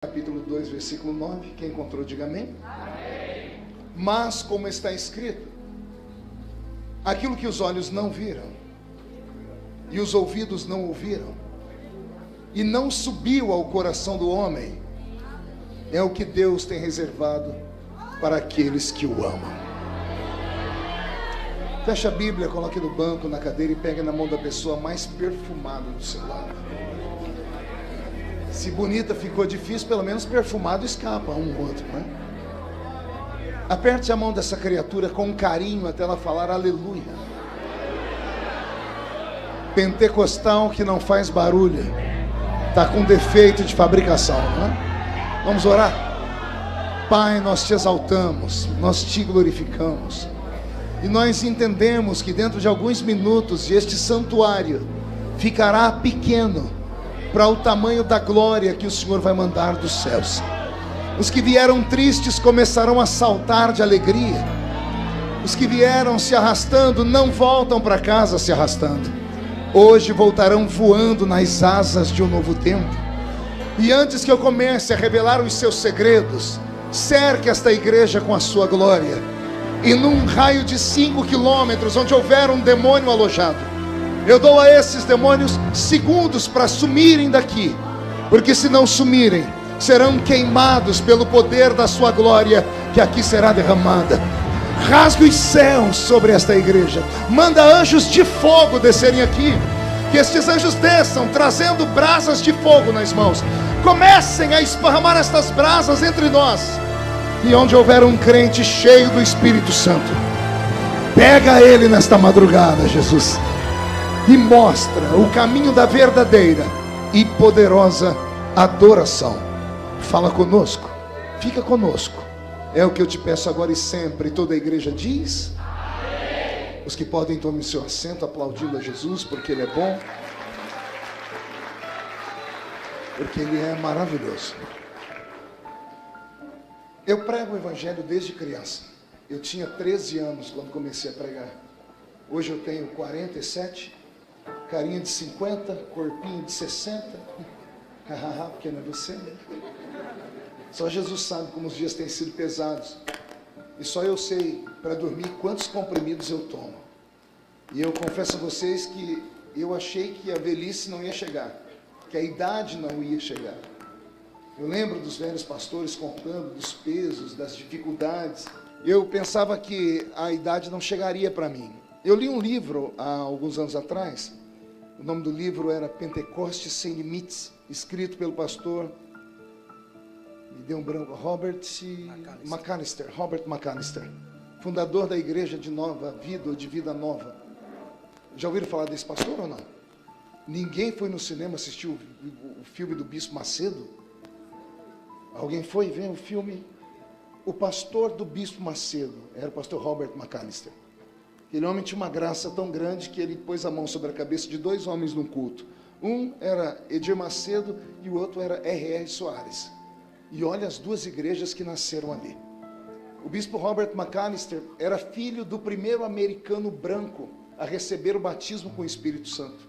Capítulo 2, versículo 9. Quem encontrou, diga amém. Amém. Mas, como está escrito, aquilo que os olhos não viram, e os ouvidos não ouviram, e não subiu ao coração do homem, é o que Deus tem reservado para aqueles que o amam. Fecha a Bíblia, coloque no banco, na cadeira e pegue na mão da pessoa mais perfumada do seu lado. Se bonita ficou difícil, pelo menos perfumado escapa um ou outro, né? Aperte a mão dessa criatura com carinho até ela falar aleluia. Pentecostal que não faz barulho, está com defeito de fabricação, né? Vamos orar? Pai, nós te exaltamos, nós te glorificamos, e nós entendemos que dentro de alguns minutos este santuário ficará pequeno para o tamanho da glória que o Senhor vai mandar dos céus. Os que vieram tristes começarão a saltar de alegria. Os que vieram se arrastando não voltam para casa se arrastando. Hoje voltarão voando nas asas de um novo tempo. E antes que eu comece a revelar os seus segredos, cerque esta igreja com a sua glória. E num raio de 5 quilômetros, onde houver um demônio alojado, eu dou a esses demônios segundos para sumirem daqui, porque se não sumirem, serão queimados pelo poder da sua glória, que aqui será derramada. Rasgue os céus sobre esta igreja, manda anjos de fogo descerem aqui, que estes anjos desçam, trazendo brasas de fogo nas mãos, comecem a esparramar estas brasas entre nós, e onde houver um crente cheio do Espírito Santo, pega ele nesta madrugada, Jesus, e mostra o caminho da verdadeira e poderosa adoração. Fala conosco, fica conosco, é o que eu te peço agora e sempre. Toda a igreja diz amém. Os que podem, tomem seu assento, aplaudindo a Jesus, porque Ele é bom, porque Ele é maravilhoso. Eu prego o Evangelho desde criança. Eu tinha 13 anos quando comecei a pregar. Hoje eu tenho 47, carinha de 50, corpinho de 60, porque não é você, né? Só Jesus sabe como os dias têm sido pesados, e só eu sei para dormir quantos comprimidos eu tomo. E eu confesso a vocês que eu achei que a velhice não ia chegar, que a idade não ia chegar. Eu lembro dos velhos pastores contando dos pesos, das dificuldades. Eu pensava que a idade não chegaria para mim. Eu li um livro há alguns anos atrás. O nome do livro era Pentecostes Sem Limites, escrito pelo pastor, me deu um branco, Robert McAllister, fundador da Igreja de Nova Vida, ou de Vida Nova. Já ouviram falar desse pastor ou não? Ninguém foi no cinema assistir o filme do Bispo Macedo? Alguém foi ver o filme? O pastor do Bispo Macedo era o pastor Robert McAllister. Aquele homem tinha uma graça tão grande que ele pôs a mão sobre a cabeça de 2 homens num culto. Um era Edir Macedo e o outro era R.R. Soares. E olha as 2 igrejas que nasceram ali. O bispo Robert McAllister era filho do primeiro americano branco a receber o batismo com o Espírito Santo,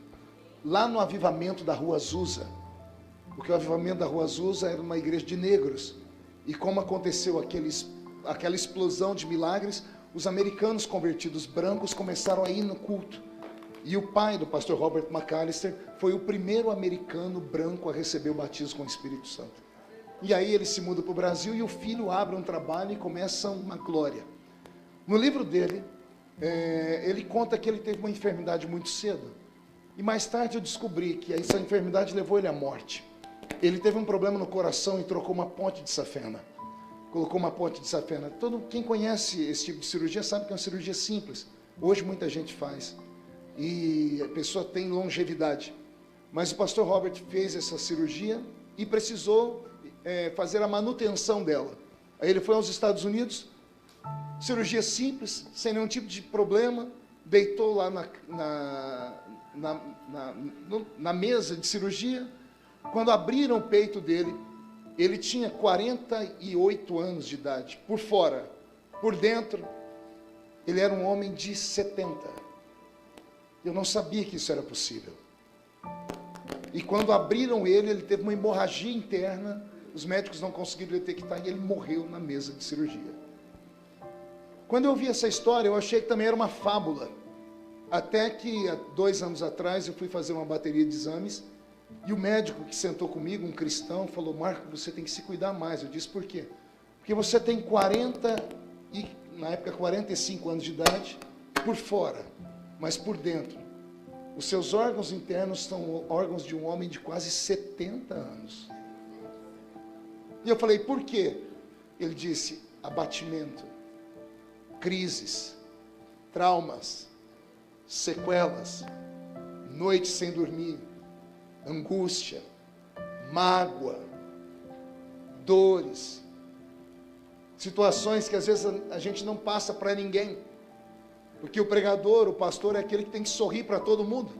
lá no avivamento da Rua Azusa. Porque o avivamento da Rua Azusa era uma igreja de negros. E como aconteceu aquela explosão de milagres, os americanos convertidos brancos começaram a ir no culto. E o pai do pastor Robert McAllister foi o primeiro americano branco a receber o batismo com o Espírito Santo. E aí ele se muda para o Brasil e o filho abre um trabalho e começa uma glória. No livro dele, ele conta que ele teve uma enfermidade muito cedo. E mais tarde eu descobri que essa enfermidade levou ele à morte. Ele teve um problema no coração e trocou uma ponte de safena. Colocou uma ponte de safena. Quem conhece esse tipo de cirurgia sabe que é uma cirurgia simples. Hoje muita gente faz. E a pessoa tem longevidade. Mas o pastor Robert fez essa cirurgia e precisou fazer a manutenção dela. Aí ele foi aos Estados Unidos, cirurgia simples, sem nenhum tipo de problema, deitou lá na mesa de cirurgia. Quando abriram o peito dele, ele tinha 48 anos de idade, por fora. Por dentro, ele era um homem de 70. Eu não sabia que isso era possível. E quando abriram ele teve uma hemorragia interna os médicos não conseguiram detectar e ele morreu na mesa de cirurgia. Quando eu ouvi essa história, eu achei que também era uma fábula. Até que, há 2 anos atrás, eu fui fazer uma bateria de exames e o médico que sentou comigo, um cristão, falou: Marco, você tem que se cuidar mais. Eu disse: por quê? Porque você tem 45 anos de idade, por fora, mas por dentro. Os seus órgãos internos são órgãos de um homem de quase 70 anos. E eu falei: por quê? Ele disse: abatimento, crises, traumas, sequelas, noites sem dormir, angústia, mágoa, dores, situações que às vezes a gente não passa para ninguém, porque o pregador, o pastor é aquele que tem que sorrir para todo mundo.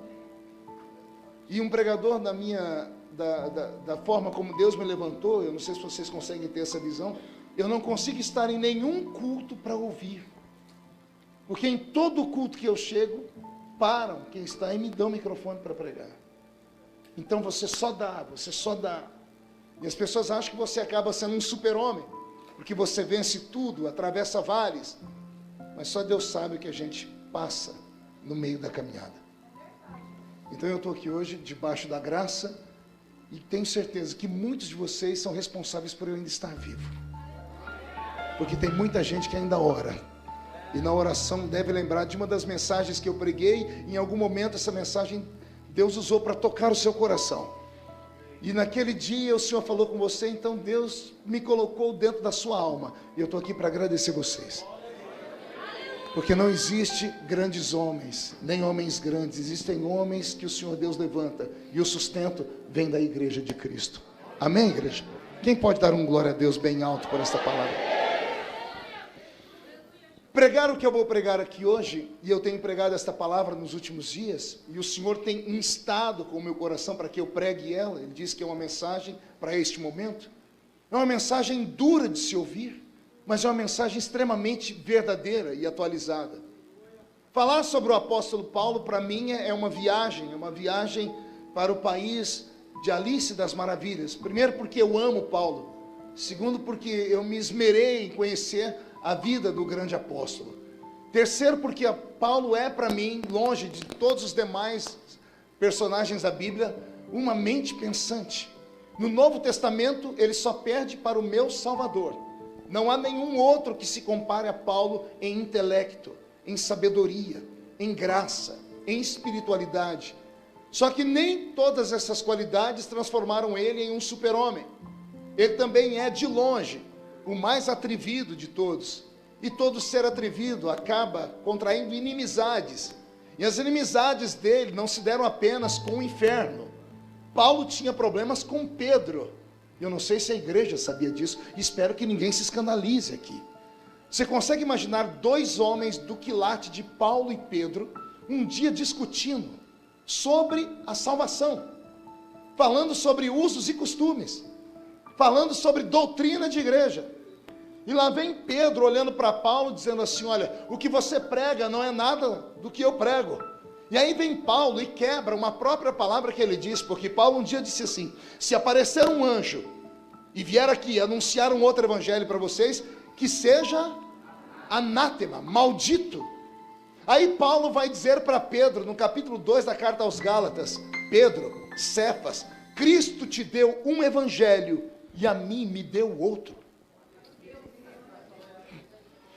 E um pregador da forma como Deus me levantou, eu não sei se vocês conseguem ter essa visão, eu não consigo estar em nenhum culto para ouvir, porque em todo culto que eu chego, param quem está aí e me dão o microfone para pregar. Então você só dá. E as pessoas acham que você acaba sendo um super-homem, porque você vence tudo, atravessa vales, mas só Deus sabe o que a gente passa no meio da caminhada. Então eu estou aqui hoje, debaixo da graça, e tenho certeza que muitos de vocês são responsáveis por eu ainda estar vivo, porque tem muita gente que ainda ora, e na oração deve lembrar de uma das mensagens que eu preguei. Em algum momento essa mensagem Deus usou para tocar o seu coração, e naquele dia o Senhor falou com você, então Deus me colocou dentro da sua alma, e eu estou aqui para agradecer vocês, porque não existe grandes homens, nem homens grandes, existem homens que o Senhor Deus levanta, e o sustento vem da igreja de Cristo. Amém, igreja? Quem pode dar um glória a Deus bem alto por esta palavra? Pregar o que eu vou pregar aqui hoje, e eu tenho pregado esta palavra nos últimos dias, e o Senhor tem instado com o meu coração para que eu pregue ela. Ele diz que é uma mensagem para este momento, é uma mensagem dura de se ouvir, mas é uma mensagem extremamente verdadeira e atualizada. Falar sobre o apóstolo Paulo, para mim, é uma viagem para o país de Alice das Maravilhas. Primeiro, porque eu amo Paulo. Segundo, porque eu me esmerei em conhecer a vida do grande apóstolo. Terceiro, porque Paulo é para mim, longe de todos os demais personagens da Bíblia, uma mente pensante. No Novo Testamento, ele só perde para o meu Salvador. Não há nenhum outro que se compare a Paulo em intelecto, em sabedoria, em graça, em espiritualidade. Só que nem todas essas qualidades transformaram ele em um super-homem. Ele também é, de longe, o mais atrevido de todos. E todo ser atrevido acaba contraindo inimizades. E as inimizades dele não se deram apenas com o inferno. Paulo tinha problemas com Pedro. Eu não sei se a igreja sabia disso, e espero que ninguém se escandalize aqui. Você consegue imaginar 2 homens do quilate de Paulo e Pedro, um dia discutindo sobre a salvação, falando sobre usos e costumes, falando sobre doutrina de igreja. E lá vem Pedro olhando para Paulo, dizendo assim: olha, o que você prega não é nada do que eu prego. E aí vem Paulo e quebra uma própria palavra que ele disse, porque Paulo um dia disse assim: se aparecer um anjo e vier aqui anunciar um outro evangelho para vocês, que seja anátema, maldito. Aí Paulo vai dizer para Pedro, no capítulo 2 da carta aos Gálatas: Pedro, Cefas, Cristo te deu um evangelho e a mim me deu outro.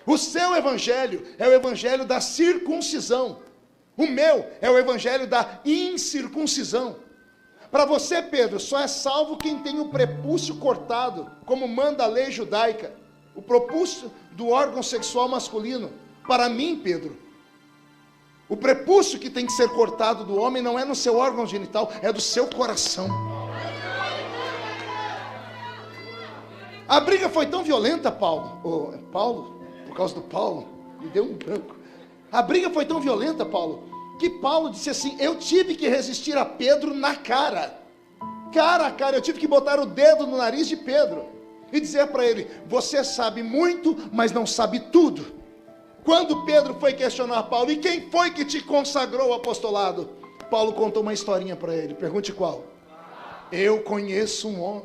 O seu evangelho é o evangelho da circuncisão, o meu é o evangelho da incircuncisão. Para você, Pedro, só é salvo quem tem o prepúcio cortado, como manda a lei judaica, o prepúcio do órgão sexual masculino. Para mim, Pedro, o prepúcio que tem que ser cortado do homem não é no seu órgão genital, é do seu coração. A briga foi tão violenta, Paulo, por causa do Paulo, me deu um branco. A briga foi tão violenta, Paulo, que Paulo disse assim: eu tive que resistir a Pedro na cara a cara, eu tive que botar o dedo no nariz de Pedro, e dizer para ele: você sabe muito, mas não sabe tudo. Quando Pedro foi questionar Paulo: e quem foi que te consagrou o apostolado? Paulo contou uma historinha para ele, pergunte qual. Eu conheço um homem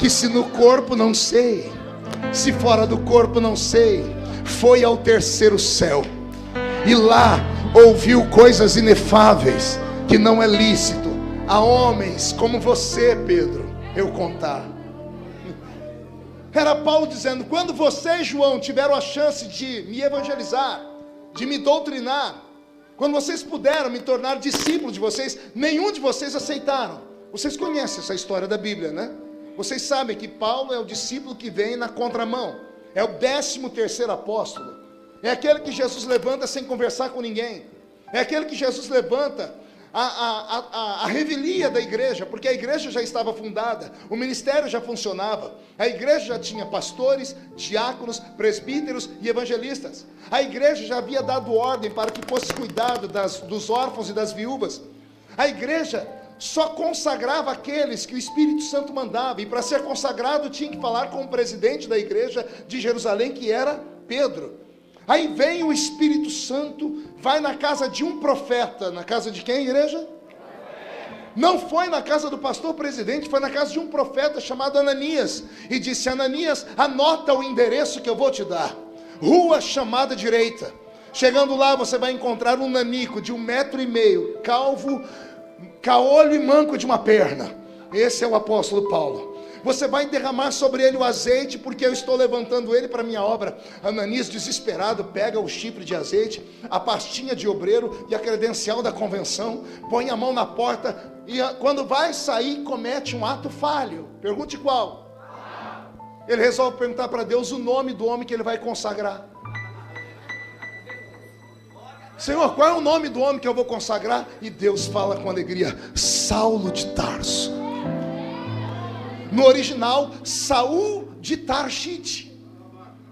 que se no corpo não sei, se fora do corpo não sei, foi ao terceiro céu, e lá ouviu coisas inefáveis, que não é lícito a homens como você, Pedro, eu contar. Era Paulo dizendo: quando você, João, tiveram a chance de me evangelizar, de me doutrinar, quando vocês puderam me tornar discípulo de vocês, nenhum de vocês aceitaram. Vocês conhecem essa história da Bíblia, né? Vocês sabem que Paulo é o discípulo que vem na contramão, é o 13º apóstolo, é aquele que Jesus levanta sem conversar com ninguém, é aquele que Jesus levanta a revelia da igreja, porque a igreja já estava fundada, o ministério já funcionava, a igreja já tinha pastores, diáconos, presbíteros e evangelistas, a igreja já havia dado ordem para que fosse cuidado dos órfãos e das viúvas, a igreja só consagrava aqueles que o Espírito Santo mandava, e para ser consagrado tinha que falar com o presidente da igreja de Jerusalém, que era Pedro. Aí vem o Espírito Santo, vai na casa de um profeta. Na casa de quem, igreja? Não foi na casa do pastor presidente, foi na casa de um profeta chamado Ananias, e disse: Ananias, anota o endereço que eu vou te dar, rua chamada direita. Chegando lá você vai encontrar um nanico de 1,5 metro, calvo, caolho e manco de uma perna. Esse é o apóstolo Paulo. Você vai derramar sobre ele o azeite, porque eu estou levantando ele para a minha obra. Ananias, desesperado, pega o chifre de azeite, a pastinha de obreiro e a credencial da convenção, põe a mão na porta, e quando vai sair, comete um ato falho. Pergunte qual? Ele resolve perguntar para Deus o nome do homem que ele vai consagrar. Senhor, qual é o nome do homem que eu vou consagrar? E Deus fala com alegria: Saulo de Tarso. No original, Saul de Tarshite.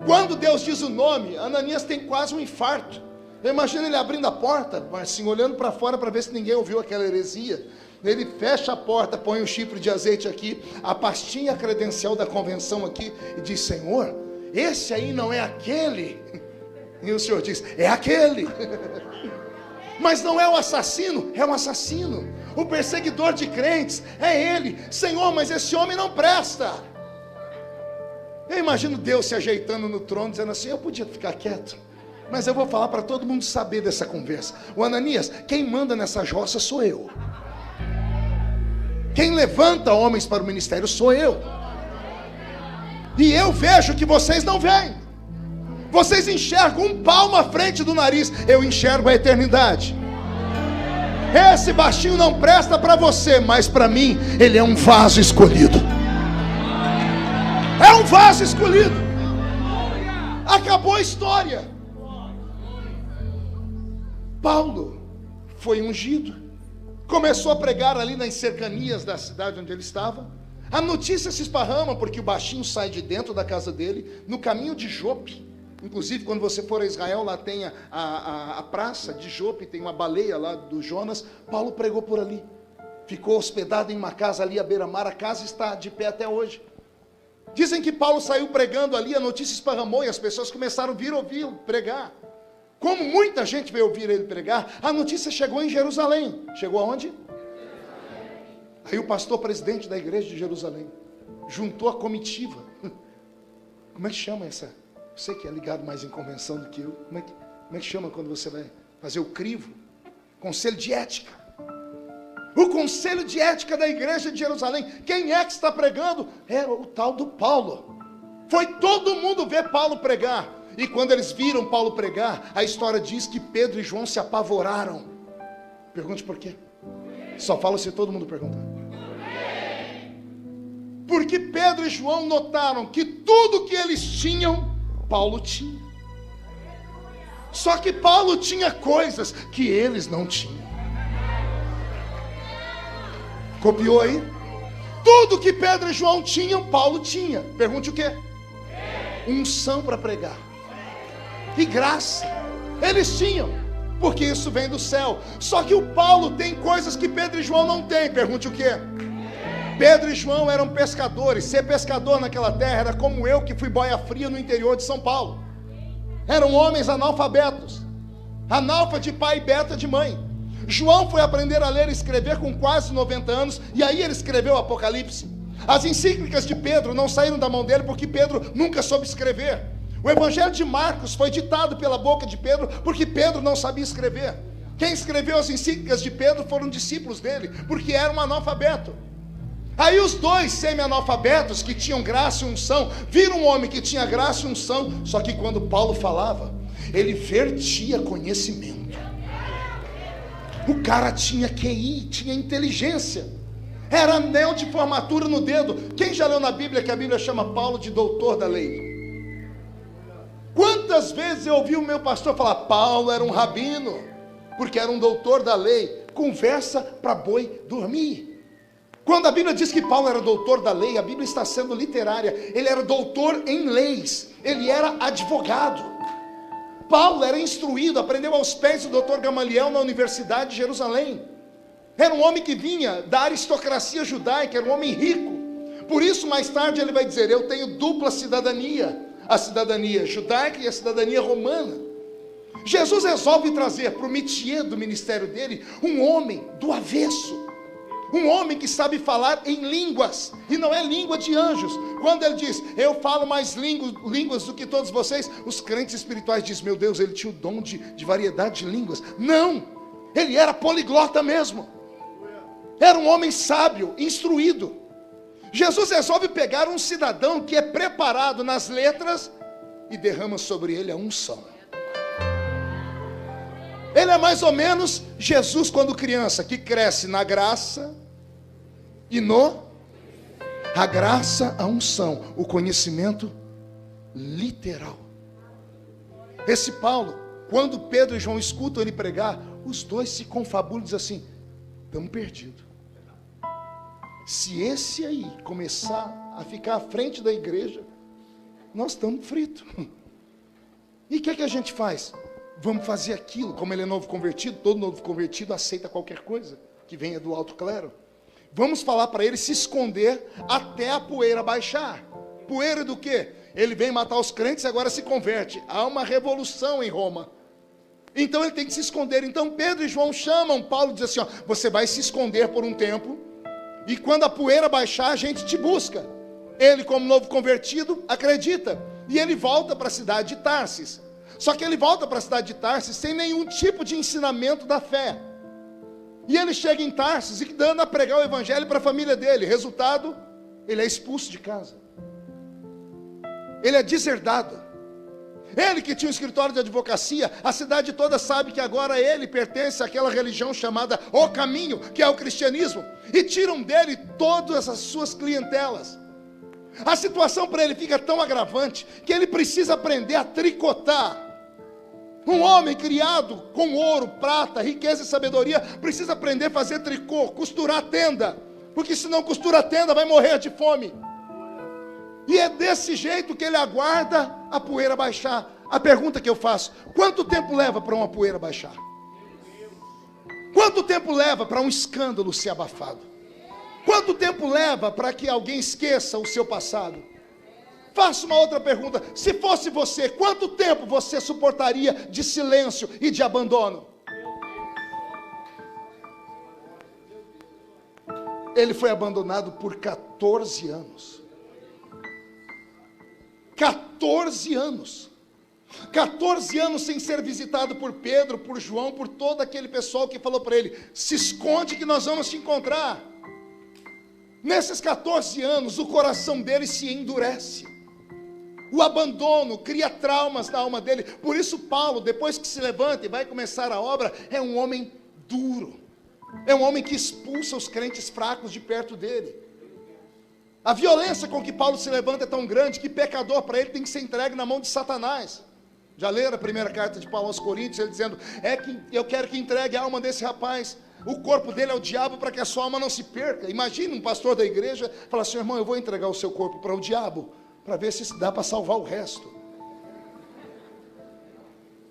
Quando Deus diz o nome, Ananias tem quase um infarto. Imagina ele abrindo a porta, assim, olhando para fora para ver se ninguém ouviu aquela heresia. Ele fecha a porta, põe o chifre de azeite aqui, a pastinha credencial da convenção aqui, e diz: Senhor, esse aí não é aquele? E o Senhor diz: é aquele. Mas não é o assassino, é um assassino. O perseguidor de crentes é ele. Senhor, mas esse homem não presta. Eu imagino Deus se ajeitando no trono, dizendo assim: eu podia ficar quieto, mas eu vou falar para todo mundo saber dessa conversa. O Ananias, quem manda nessa jossa sou eu. Quem levanta homens para o ministério sou eu. E eu vejo que vocês não veem. Vocês enxergam um palmo à frente do nariz, eu enxergo a eternidade. Esse baixinho não presta para você, mas para mim ele é um vaso escolhido. É um vaso escolhido. Acabou a história. Paulo foi ungido, começou a pregar ali nas cercanias da cidade onde ele estava. A notícia se esparrama, porque o baixinho sai de dentro da casa dele, no caminho de Jope. Inclusive, quando você for a Israel, lá tem a praça de Jope, tem uma baleia lá do Jonas. Paulo pregou por ali, ficou hospedado em uma casa ali à beira-mar. A casa está de pé até hoje. Dizem que Paulo saiu pregando ali, a notícia esparramou e as pessoas começaram a vir ouvi-lo pregar. Como muita gente veio ouvir ele pregar, a notícia chegou em Jerusalém. Chegou aonde? Aí o pastor presidente da igreja de Jerusalém juntou a comitiva. Como é que chama essa? Você que é ligado mais em convenção do que eu, como é que chama quando você vai fazer o crivo? Conselho de ética. O conselho de ética da igreja de Jerusalém. Quem é que está pregando? Era o tal do Paulo. Foi todo mundo ver Paulo pregar. E quando eles viram Paulo pregar, a história diz que Pedro e João se apavoraram. Pergunte por quê? Só falo se todo mundo perguntar. Porque Pedro e João notaram que tudo que eles tinham, Paulo tinha. Só que Paulo tinha coisas que eles não tinham. Copiou aí? Tudo que Pedro e João tinham, Paulo tinha. Pergunte o quê? Unção para pregar. E graça. Eles tinham, porque isso vem do céu. Só que o Paulo tem coisas que Pedro e João não têm. Pergunte o quê? Pedro e João eram pescadores. Ser pescador naquela terra era como eu, que fui boia fria no interior de São Paulo. Eram homens analfabetos, analfa de pai e beta de mãe. João foi aprender a ler e escrever com quase 90 anos, e aí ele escreveu o Apocalipse. As encíclicas de Pedro não saíram da mão dele porque Pedro nunca soube escrever. O evangelho de Marcos foi ditado pela boca de Pedro porque Pedro não sabia escrever. Quem escreveu as encíclicas de Pedro foram discípulos dele, porque era um analfabeto. Aí os dois semi-analfabetos que tinham graça e unção, viram um homem que tinha graça e unção, só que quando Paulo falava, ele vertia conhecimento. O cara tinha QI, tinha inteligência, era anel de formatura no dedo. Quem já leu na Bíblia que a Bíblia chama Paulo de doutor da lei? Quantas vezes eu ouvi o meu pastor falar, Paulo era um rabino, porque era um doutor da lei. Conversa para boi dormir. Quando a Bíblia diz que Paulo era doutor da lei, a Bíblia está sendo literária. Ele era doutor em leis, ele era advogado. Paulo era instruído, aprendeu aos pés do doutor Gamaliel na Universidade de Jerusalém. Era um homem que vinha da aristocracia judaica, era um homem rico. Por isso mais tarde ele vai dizer, eu tenho dupla cidadania, a cidadania judaica e a cidadania romana. Jesus resolve trazer para o métier do ministério dele, um homem do avesso, um homem que sabe falar em línguas, e não é língua de anjos. Quando ele diz, eu falo mais línguas do que todos vocês, os crentes espirituais dizem, meu Deus, ele tinha o dom de variedade de línguas. Não, ele era poliglota mesmo, era um homem sábio, instruído. Jesus resolve pegar um cidadão que é preparado nas letras, e derrama sobre ele a unção. Ele é mais ou menos Jesus quando criança, que cresce na graça e a graça, a unção, o conhecimento literal. Esse Paulo, quando Pedro e João escutam ele pregar, os dois se confabulam e dizem assim, estamos perdidos. Se esse aí começar a ficar à frente da igreja, nós estamos fritos. E o que a gente faz? Vamos fazer aquilo. Como ele é novo convertido, todo novo convertido aceita qualquer coisa que venha do alto clero. Vamos falar para ele se esconder até a poeira baixar. Poeira do quê? Ele vem matar os crentes e agora se converte. Há uma revolução em Roma. Então ele tem que se esconder. Então Pedro e João chamam Paulo e dizem assim, ó, você vai se esconder por um tempo, e quando a poeira baixar, a gente te busca. Ele, como novo convertido, acredita. E ele volta para a cidade de Tarsis. Só que ele volta para a cidade de Tarsis sem nenhum tipo de ensinamento da fé. E ele chega em Tarsis e dando a pregar o evangelho para a família dele. Resultado, ele é expulso de casa. Ele é deserdado. Ele que tinha um escritório de advocacia, a cidade toda sabe que agora ele pertence àquela religião chamada O Caminho, que é o cristianismo. E tiram dele todas as suas clientelas. A situação para ele fica tão agravante que ele precisa aprender a tricotar. Um homem criado com ouro, prata, riqueza e sabedoria precisa aprender a fazer tricô, costurar tenda, porque se não costura a tenda vai morrer de fome. E é desse jeito que ele aguarda a poeira baixar. A pergunta que eu faço, quanto tempo leva para uma poeira baixar? Quanto tempo leva para um escândalo ser abafado? Quanto tempo leva para que alguém esqueça o seu passado? Faço uma outra pergunta, se fosse você, quanto tempo você suportaria de silêncio e de abandono? Ele foi abandonado por 14 anos. 14 anos. 14 anos sem ser visitado por Pedro, por João, por todo aquele pessoal que falou para ele, se esconde que nós vamos te encontrar. Nesses 14 anos, o coração dele se endurece. O abandono cria traumas na alma dele. Por isso Paulo, depois que se levanta e vai começar a obra, é um homem duro. É um homem que expulsa os crentes fracos de perto dele. A violência com que Paulo se levanta é tão grande que pecador para ele tem que ser entregue na mão de Satanás. Já leram a primeira carta de Paulo aos Coríntios, ele dizendo, que eu quero que entregue a alma desse rapaz. O corpo dele é o diabo para que a sua alma não se perca. Imagina um pastor da igreja falar assim, irmão, eu vou entregar o seu corpo para o diabo, para ver se dá para salvar o resto.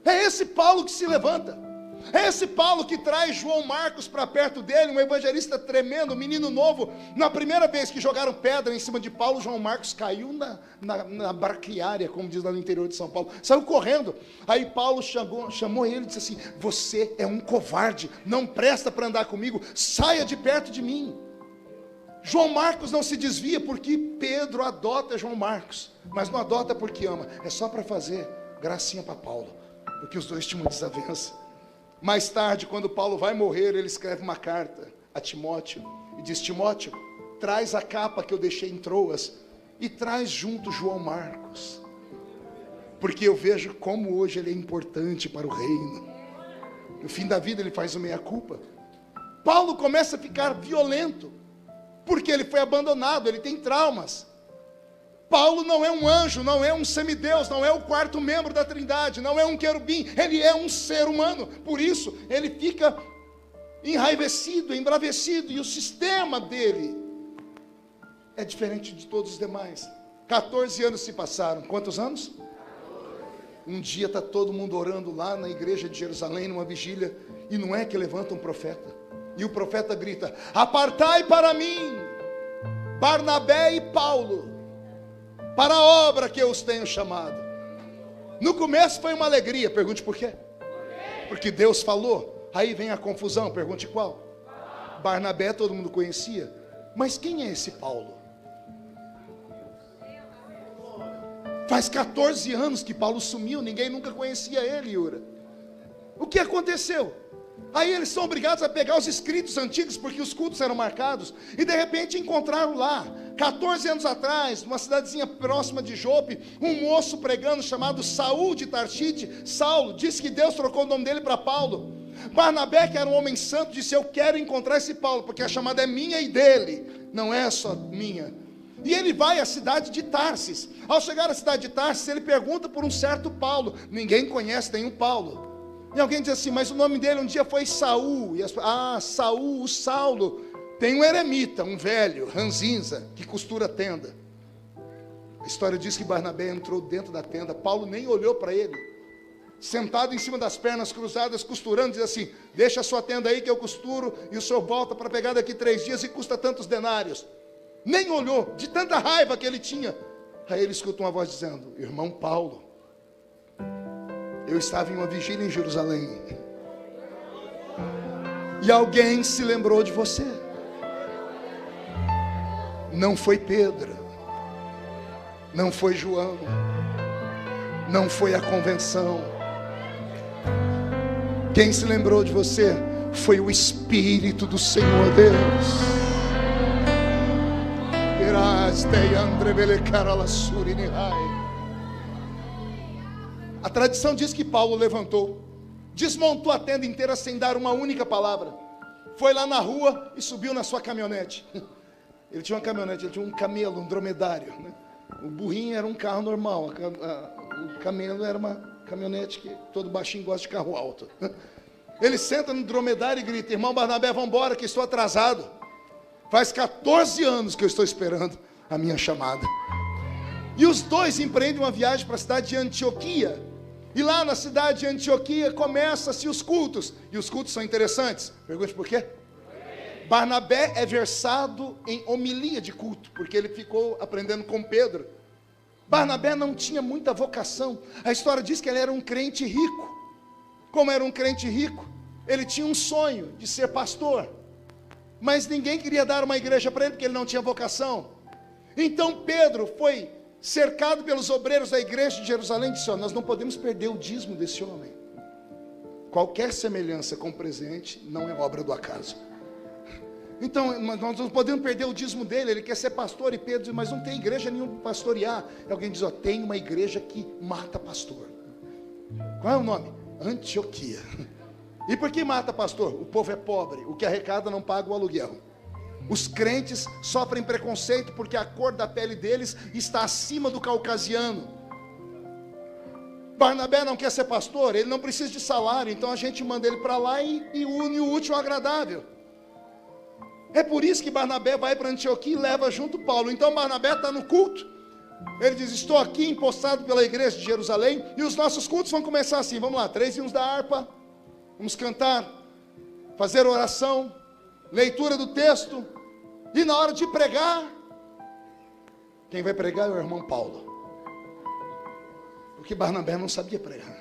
É esse Paulo que se levanta. É esse Paulo que traz João Marcos para perto dele, um evangelista tremendo, um menino novo. Na primeira vez que jogaram pedra em cima de Paulo, João Marcos caiu na braquiária, como diz lá no interior de São Paulo. Saiu correndo. Aí Paulo chamou ele e disse assim, você é um covarde, não presta para andar comigo, saia de perto de mim. João Marcos não se desvia porque Pedro adota João Marcos, mas não adota porque ama, é só para fazer gracinha para Paulo, porque os dois tinham uma desavença. Mais tarde, quando Paulo vai morrer, ele escreve uma carta a Timóteo e diz: Timóteo, traz a capa que eu deixei em Troas e traz junto João Marcos, porque eu vejo como hoje ele é importante para o reino. No fim da vida ele faz o meia-culpa. Paulo começa a ficar violento, porque ele foi abandonado, ele tem traumas. Paulo não é um anjo, não é um semideus, não é o quarto membro da Trindade, não é um querubim, ele é um ser humano. Por isso ele fica enraivecido, embravecido, e o sistema dele é diferente de todos os demais. 14 anos se passaram. Quantos anos? Um dia está todo mundo orando lá na igreja de Jerusalém, numa vigília, e não é que levanta um profeta, e o profeta grita: apartai para mim Barnabé e Paulo, para a obra que eu os tenho chamado. No começo foi uma alegria, pergunte por quê? Porque Deus falou. Aí vem a confusão, pergunte qual? Barnabé todo mundo conhecia, mas quem é esse Paulo? Faz 14 anos que Paulo sumiu, ninguém nunca conhecia ele, Yura. O que aconteceu? Aí eles são obrigados a pegar os escritos antigos, porque os cultos eram marcados, e de repente encontraram lá, 14 anos atrás, numa cidadezinha próxima de Jope, um moço pregando chamado Saul de Tarsite. Saulo disse que Deus trocou o nome dele para Paulo. Barnabé, que era um homem santo, disse: eu quero encontrar esse Paulo, porque a chamada é minha e dele, não é só minha. E ele vai à cidade de Tarsis. Ao chegar à cidade de Tarsis, ele pergunta por um certo Paulo. Ninguém conhece nenhum Paulo. E alguém diz assim: mas o nome dele um dia foi Saul. E Saul, o Saulo. Tem um eremita, um velho, ranzinza, que costura tenda. A história diz que Barnabé entrou dentro da tenda. Paulo nem olhou para ele, sentado em cima das pernas cruzadas, costurando, diz assim: deixa a sua tenda aí que eu costuro, e o senhor volta para pegar daqui 3 dias e custa tantos denários. Nem olhou, de tanta raiva que ele tinha. Aí ele escuta uma voz dizendo: irmão Paulo, eu estava em uma vigília em Jerusalém, e alguém se lembrou de você. Não foi Pedro, não foi João, não foi a convenção. Quem se lembrou de você foi o Espírito do Senhor Deus. A tradição diz que Paulo levantou, desmontou a tenda inteira sem dar uma única palavra, foi lá na rua e subiu na sua caminhonete. Ele tinha uma caminhonete, ele tinha um camelo, um dromedário, né? O burrinho era um carro normal, o camelo era uma caminhonete que todo baixinho gosta de carro alto. Ele senta no dromedário e grita: irmão Barnabé, vamos embora que estou atrasado. Faz 14 anos que eu estou esperando a minha chamada. E os dois empreendem uma viagem para a cidade de Antioquia. E lá na cidade de Antioquia começam-se os cultos. E os cultos são interessantes. Pergunte por quê? Barnabé é versado em homilia de culto, porque ele ficou aprendendo com Pedro. Barnabé não tinha muita vocação. A história diz que ele era um crente rico. Como era um crente rico, ele tinha um sonho de ser pastor, mas ninguém queria dar uma igreja para ele, porque ele não tinha vocação. Então Pedro foi cercado pelos obreiros da igreja de Jerusalém e disse: nós não podemos perder o dízimo desse homem. Qualquer semelhança com o presente não é obra do acaso. Então nós não podemos perder o dízimo dele, ele quer ser pastor. E Pedro diz: mas não tem igreja nenhuma para pastorear. E alguém diz: tem uma igreja que mata pastor. Qual é o nome? Antioquia. E por que mata pastor? O povo é pobre, o que arrecada não paga o aluguel. Os crentes sofrem preconceito porque a cor da pele deles está acima do caucasiano. Barnabé não quer ser pastor, ele não precisa de salário, então a gente manda ele para lá e une o útil ao agradável. É por isso que Barnabé vai para Antioquia e leva junto Paulo. Então Barnabé está no culto, ele diz: estou aqui empossado pela igreja de Jerusalém, e os nossos cultos vão começar assim, vamos lá, 3 hinos da harpa, vamos cantar, fazer oração, leitura do texto, e na hora de pregar, quem vai pregar é o irmão Paulo, porque Barnabé não sabia pregar.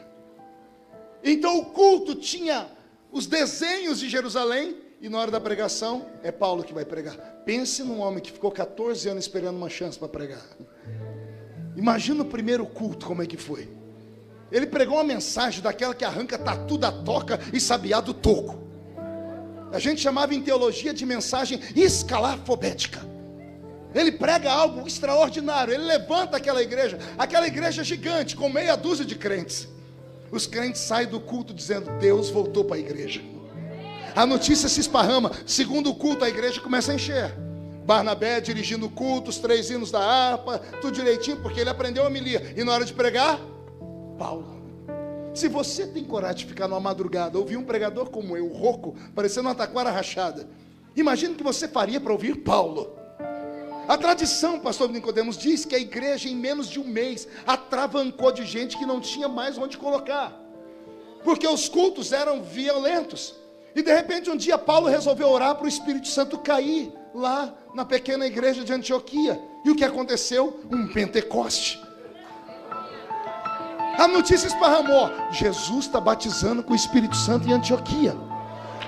Então o culto tinha os desenhos de Jerusalém E na hora da pregação, é Paulo que vai pregar. Pense num homem que ficou 14 anos esperando uma chance para pregar. Imagina o primeiro culto, como é que foi. Ele pregou uma mensagem daquela que arranca tatu da toca e sabiá do toco. A gente chamava em teologia de mensagem escalafobética. Ele prega algo extraordinário. Ele levanta aquela igreja gigante, com meia dúzia de crentes. Os crentes saem do culto dizendo: Deus voltou para a igreja. A notícia se esparrama. Segundo o culto, a igreja começa a encher. Barnabé dirigindo o culto, os 3 hinos da harpa, tudo direitinho, porque ele aprendeu a homilia. E na hora de pregar, Paulo. Se você tem coragem de ficar numa madrugada, ouvir um pregador como eu, rouco, parecendo uma taquara rachada, imagina o que você faria para ouvir Paulo. A tradição, pastor Nicodemos, diz que a igreja em menos de um mês atravancou de gente que não tinha mais onde colocar, porque os cultos eram violentos. E de repente um dia Paulo resolveu orar para o Espírito Santo cair lá na pequena igreja de Antioquia. E o que aconteceu? Um Pentecoste. A notícia esparramou: Jesus está batizando com o Espírito Santo em Antioquia.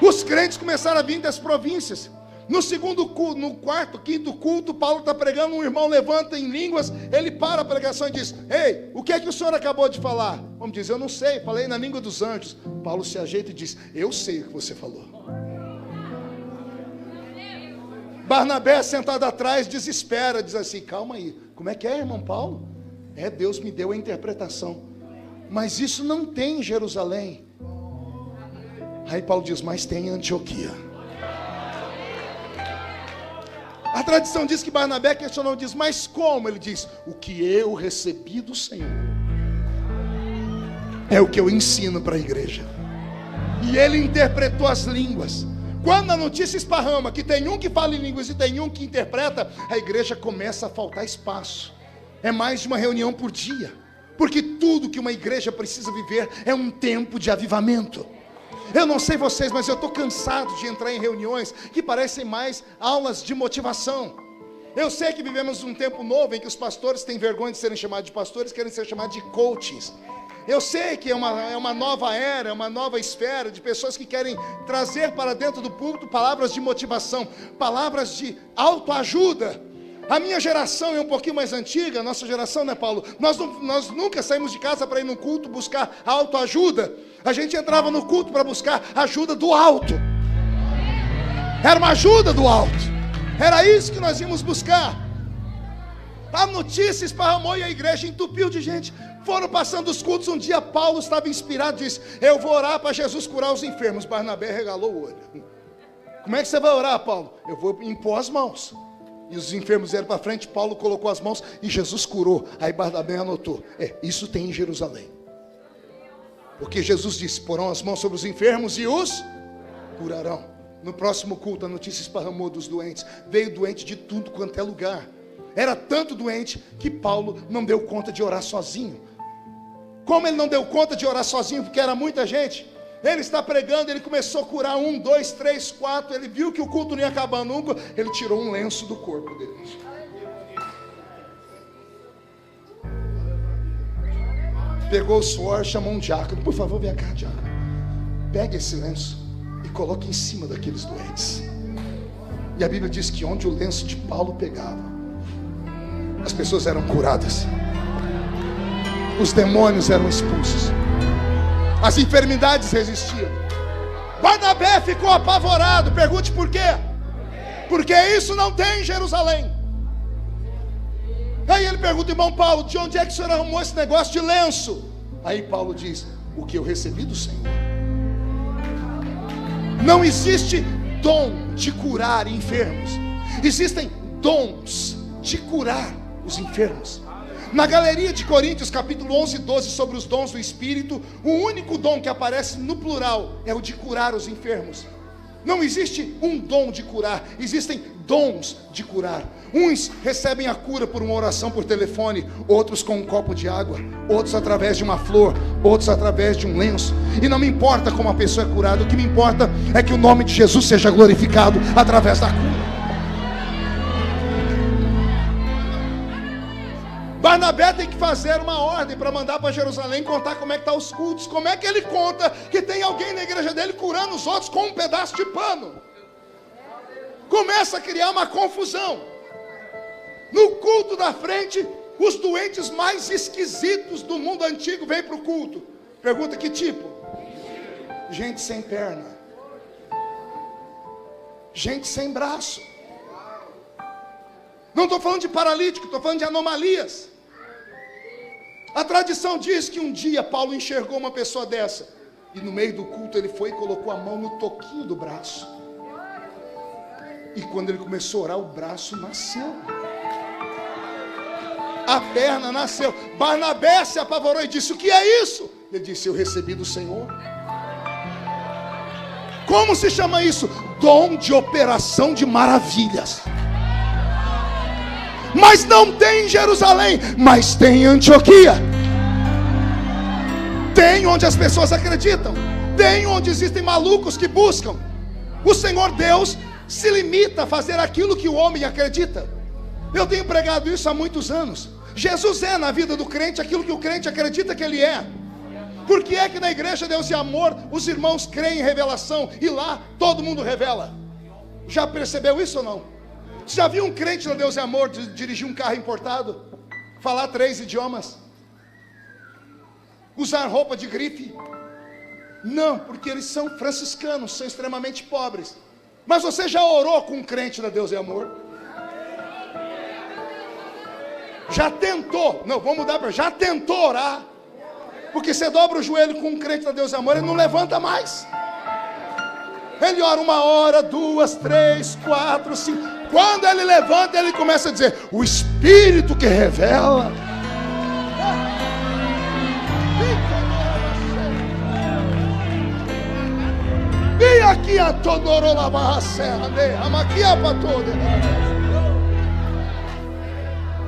Os crentes começaram a vir das províncias. No segundo culto, no quarto, quinto culto, Paulo está pregando, um irmão levanta em línguas, ele para a pregação e diz: ei, o que é que o senhor acabou de falar? Vamos dizer: eu não sei, falei na língua dos anjos. Paulo se ajeita e diz: eu sei o que você falou. Barnabé, sentado atrás, desespera, diz assim: calma aí, como é que é, irmão Paulo? Deus me deu a interpretação, mas isso não tem em Jerusalém. Aí Paulo diz: mas tem em Antioquia. A tradição diz que Barnabé questionou, diz: mas como? Ele diz: o que eu recebi do Senhor é o que eu ensino para a igreja. E ele interpretou as línguas. Quando a notícia esparrama que tem um que fala em línguas e tem um que interpreta, a igreja começa a faltar espaço. É mais de uma reunião por dia, porque tudo que uma igreja precisa viver é um tempo de avivamento. Eu não sei vocês, mas eu estou cansado de entrar em reuniões que parecem mais aulas de motivação. Eu sei que vivemos um tempo novo em que os pastores têm vergonha de serem chamados de pastores, querem ser chamados de coaches. Eu sei que é uma nova era, uma nova esfera de pessoas que querem trazer para dentro do púlpito palavras de motivação, palavras de autoajuda. A minha geração é um pouquinho mais antiga, a nossa geração, né, Paulo? Nós nunca saímos de casa para ir no culto buscar autoajuda. A gente entrava no culto para buscar ajuda do alto. Era uma ajuda do alto. Era isso que nós íamos buscar. A notícia esparramou e a igreja entupiu de gente. Foram passando os cultos. Um dia Paulo estava inspirado e disse: eu vou orar para Jesus curar os enfermos. Barnabé regalou o olho. Como é que você vai orar, Paulo? Eu vou impor as mãos. E os enfermos vieram para frente, Paulo colocou as mãos e Jesus curou. Aí Barnabé anotou: isso tem em Jerusalém. Porque Jesus disse: porão as mãos sobre os enfermos e os curarão. No próximo culto a notícia esparramou dos doentes. Veio doente de tudo quanto é lugar. Era tanto doente que Paulo não deu conta de orar sozinho. Como ele não deu conta de orar sozinho, porque era muita gente, ele está pregando, ele começou a curar 1, 2, 3, 4. Ele viu que o culto não ia acabar nunca. Ele tirou um lenço do corpo dele. Pegou o suor, chamou um diácono: por favor, vem cá, diácono. Pegue esse lenço e coloque em cima daqueles doentes. E a Bíblia diz que onde o lenço de Paulo pegava, as pessoas eram curadas, os demônios eram expulsos, as enfermidades resistiam. Barnabé ficou apavorado. Pergunte por quê? Porque isso não tem em Jerusalém. Aí ele pergunta: irmão Paulo, de onde é que o senhor arrumou esse negócio de lenço? Aí Paulo diz: o que eu recebi do Senhor. Não existe dom de curar enfermos. Existem dons de curar os enfermos. Na galeria de Coríntios, capítulo 11 e 12, sobre os dons do Espírito, o único dom que aparece no plural é o de curar os enfermos. Não existe um dom de curar, existem dons de curar. Uns recebem a cura por uma oração por telefone, outros com um copo de água, outros através de uma flor, outros através de um lenço. E não me importa como a pessoa é curada, o que me importa é que o nome de Jesus seja glorificado através da cura. Barnabé tem que fazer uma ordem para mandar para Jerusalém contar como é que estão os cultos. Como é que ele conta que tem alguém na igreja dele curando os outros com um pedaço de pano? Começa a criar uma confusão. No culto da frente, os doentes mais esquisitos do mundo antigo vêm para o culto. Pergunta: que tipo? Gente sem perna, gente sem braço. Não estou falando de paralítico, estou falando de anomalias. A tradição diz que um dia Paulo enxergou uma pessoa dessa, e no meio do culto ele foi e colocou a mão no toquinho do braço. E quando ele começou a orar, o braço nasceu, a perna nasceu. Barnabé se apavorou e disse: o que é isso? Ele disse: eu recebi do Senhor. Como se chama isso? Dom de operação de maravilhas. Mas não tem em Jerusalém, mas tem em Antioquia. Tem onde as pessoas acreditam, tem onde existem malucos que buscam. O Senhor Deus se limita a fazer aquilo que o homem acredita. Eu tenho pregado isso há muitos anos. Jesus é na vida do crente aquilo que o crente acredita que ele é. Por que é que na igreja Deus e Amor os irmãos creem em revelação e lá todo mundo revela? Já percebeu isso ou não? Você já viu um crente na Deus e Amor dirigir um carro importado, falar 3 idiomas, usar roupa de grife? Não, porque eles são franciscanos, são extremamente pobres. Mas você já orou com um crente na Deus e Amor? Já tentou? Não, vamos mudar para já tentou orar? Porque você dobra o joelho com um crente na Deus e Amor, ele não levanta mais. Ele ora 1 hora, 2, 3, 4, 5. Quando ele levanta, ele começa a dizer: o Espírito que revela. E aqui a Todorolava Serra, aqui a Patode.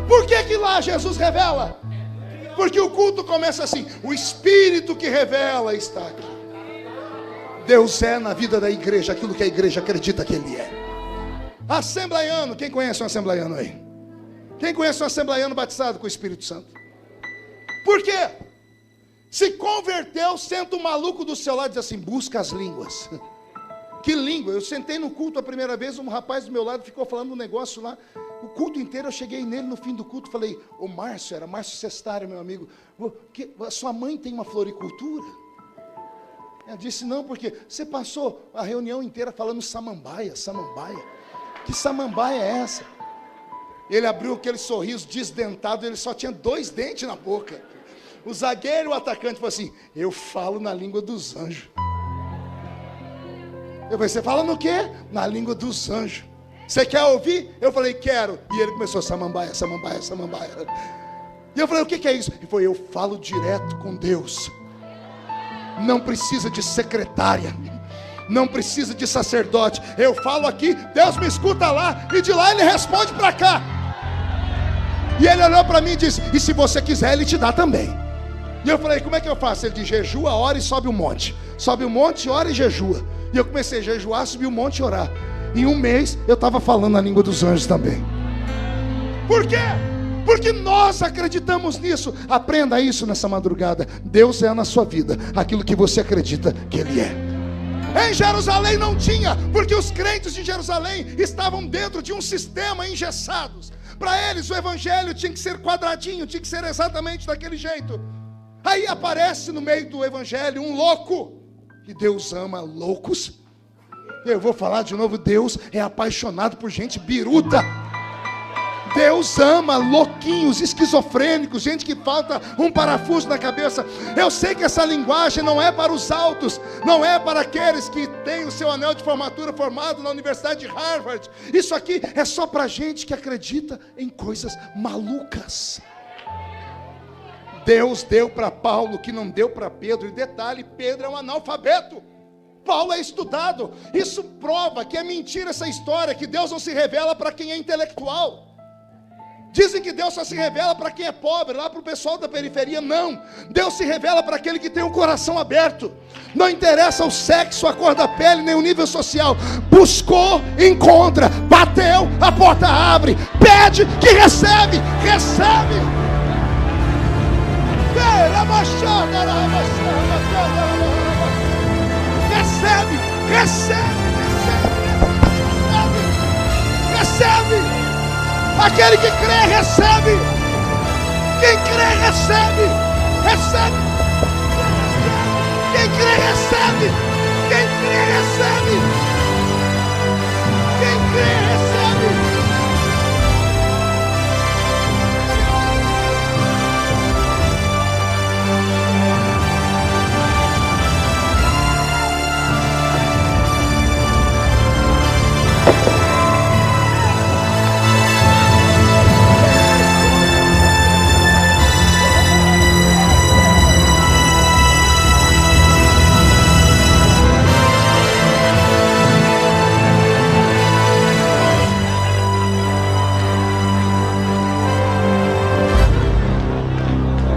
Por que lá Jesus revela? Porque o culto começa assim: o Espírito que revela está aqui. Deus é na vida da igreja aquilo que a igreja acredita que Ele é. Assembleiano, quem conhece um assembleiano aí? Quem conhece um assembleiano batizado com o Espírito Santo? Por quê? Se converteu, senta um maluco do seu lado e diz assim: busca as línguas. Que língua? Eu sentei no culto a primeira vez, um rapaz do meu lado ficou falando um negócio lá. O culto inteiro eu cheguei nele no fim do culto, falei: ô Márcio, era Márcio Sestário, meu amigo, a sua mãe tem uma floricultura? Ela disse: não, porque você passou a reunião inteira falando samambaia, samambaia. Que samambaia é essa? Ele abriu aquele sorriso desdentado, ele só tinha 2 dentes na boca. O zagueiro e o atacante falou assim: eu falo na língua dos anjos. Eu falei: você fala no quê? Na língua dos anjos. Você quer ouvir? Eu falei: quero. E ele começou: samambaia, samambaia, samambaia. E eu falei: o que é isso? Ele falou: eu falo direto com Deus. Não precisa de secretária, não precisa de sacerdote. Eu falo aqui, Deus me escuta lá, e de lá Ele responde para cá. E ele olhou para mim e disse: e se você quiser, Ele te dá também. E eu falei: como é que eu faço? Ele disse: jejua, ora e sobe o monte. Sobe o monte, ora e jejua. E eu comecei a jejuar, subir o monte e orar. Em 1 mês eu estava falando a língua dos anjos também. Por quê? Porque nós acreditamos nisso. Aprenda isso nessa madrugada. Deus é na sua vida aquilo que você acredita que Ele é. Em Jerusalém não tinha, porque os crentes de Jerusalém estavam dentro de um sistema engessados. Para eles o evangelho tinha que ser quadradinho, tinha que ser exatamente daquele jeito. Aí aparece no meio do evangelho um louco. E Deus ama loucos. Eu vou falar de novo: Deus é apaixonado por gente biruta. Deus ama louquinhos, esquizofrênicos, gente que falta um parafuso na cabeça. Eu sei que essa linguagem não é para os altos, não é para aqueles que têm o seu anel de formatura formado na Universidade de Harvard. Isso aqui é só para gente que acredita em coisas malucas. Deus deu para Paulo que não deu para Pedro. E detalhe: Pedro é um analfabeto, Paulo é estudado. Isso prova que é mentira essa história que Deus não se revela para quem é intelectual. Dizem que Deus só se revela para quem é pobre, lá para o pessoal da periferia. Não, Deus se revela para aquele que tem o coração aberto. Não interessa o sexo, a cor da pele, nem o nível social. Buscou, encontra. Bateu, a porta abre. Pede, que recebe. Recebe. Recebe, recebe, recebe, recebe. recebe. Aquele que crê, recebe. Quem crê, recebe. Recebe. Quem crê, recebe. Quem crê, recebe. Quem crê, recebe.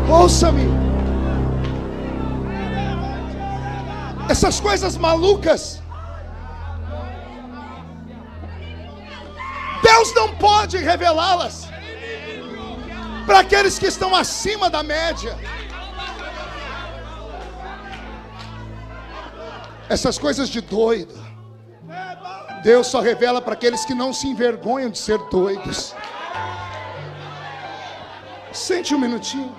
Ouça-me. Essas coisas malucas, Deus não pode revelá-las para aqueles que estão acima da média. Essas coisas de doido, Deus só revela para aqueles que não se envergonham de ser doidos. Sente um minutinho.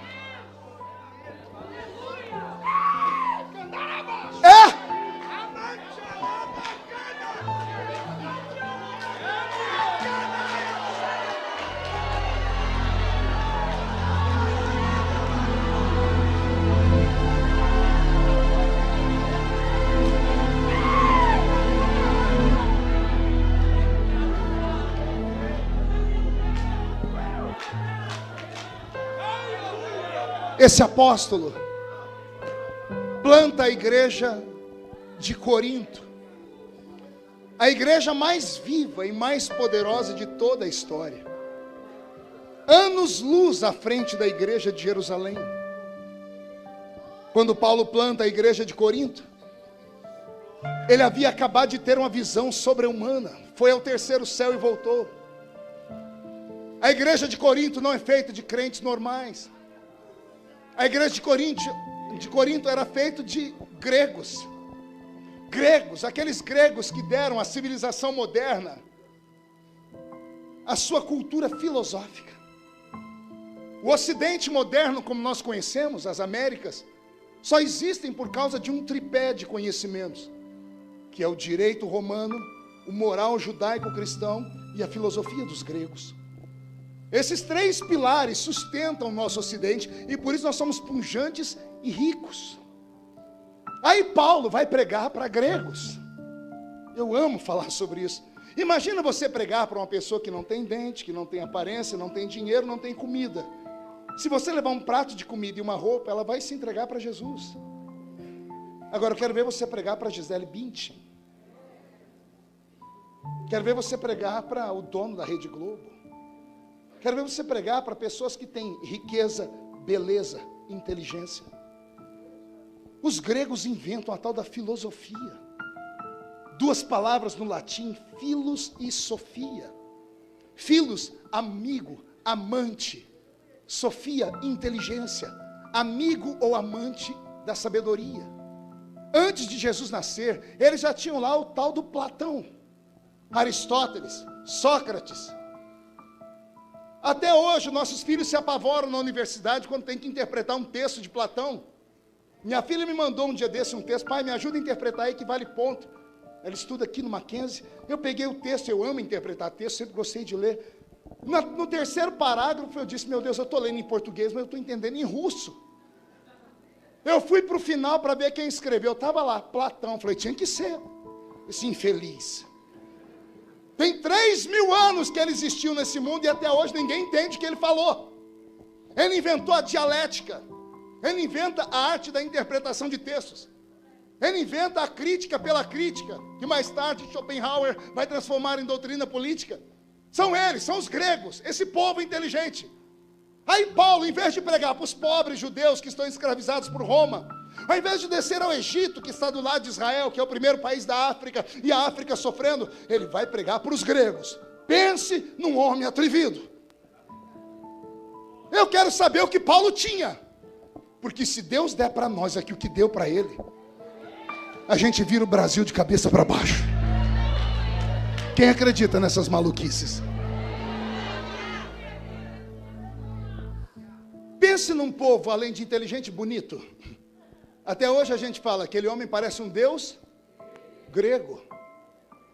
Esse apóstolo planta a igreja de Corinto, a igreja mais viva e mais poderosa de toda a história, anos-luz à frente da igreja de Jerusalém. Quando Paulo planta a igreja de Corinto, ele havia acabado de ter uma visão sobre-humana, foi ao terceiro céu e voltou. A igreja de Corinto não é feita de crentes normais. A igreja de Corinto era feita de gregos. Aqueles gregos que deram à civilização moderna a sua cultura filosófica. O Ocidente moderno, como nós conhecemos, as Américas, só existem por causa de um tripé de conhecimentos, que é o direito romano, o moral judaico-cristão e a filosofia dos gregos. Esses três pilares sustentam o nosso Ocidente e por isso nós somos pujantes e ricos. Aí Paulo vai pregar para gregos. Eu amo falar sobre isso. Imagina você pregar para uma pessoa que não tem dente, que não tem aparência, não tem dinheiro, não tem comida. Se você levar um prato de comida e uma roupa, ela vai se entregar para Jesus. Agora eu quero ver você pregar para Gisele Bündchen. Quero ver você pregar para o dono da Rede Globo. Quero ver você pregar para pessoas que têm riqueza, beleza, inteligência. Os gregos inventam a tal da filosofia. Duas palavras no latim, philos e sofia. Philos, amigo, amante. Sofia, inteligência. Amigo ou amante da sabedoria. Antes de Jesus nascer, eles já tinham lá o tal do Platão, Aristóteles, Sócrates. Até hoje, nossos filhos se apavoram na universidade quando tem que interpretar um texto de Platão. Minha filha me mandou um dia desse um texto. Pai, me ajuda a interpretar aí que vale ponto. Ela estuda aqui no Mackenzie. Eu peguei o texto, eu amo interpretar texto, sempre gostei de ler. No terceiro parágrafo eu disse, meu Deus, eu estou lendo em português, mas eu estou entendendo em russo. Eu fui para o final para ver quem escreveu. Estava lá, Platão. Falei, tinha que ser esse infeliz. Tem 3.000 anos que ele existiu nesse mundo e até hoje ninguém entende o que ele falou. Ele inventou a dialética. Ele inventa a arte da interpretação de textos. Ele inventa a crítica pela crítica, que mais tarde Schopenhauer vai transformar em doutrina política. São eles, são os gregos, esse povo inteligente. Aí Paulo, em vez de pregar para os pobres judeus que estão escravizados por Roma, ao invés de descer ao Egito, que está do lado de Israel, que é o primeiro país da África, e a África sofrendo, ele vai pregar para os gregos. Pense num homem atrevido. Eu quero saber o que Paulo tinha, porque se Deus der para nós aqui o que deu para ele, a gente vira o Brasil de cabeça para baixo. Quem acredita nessas maluquices? Pense num povo, além de inteligente e bonito. Até hoje a gente fala, aquele homem parece um deus grego.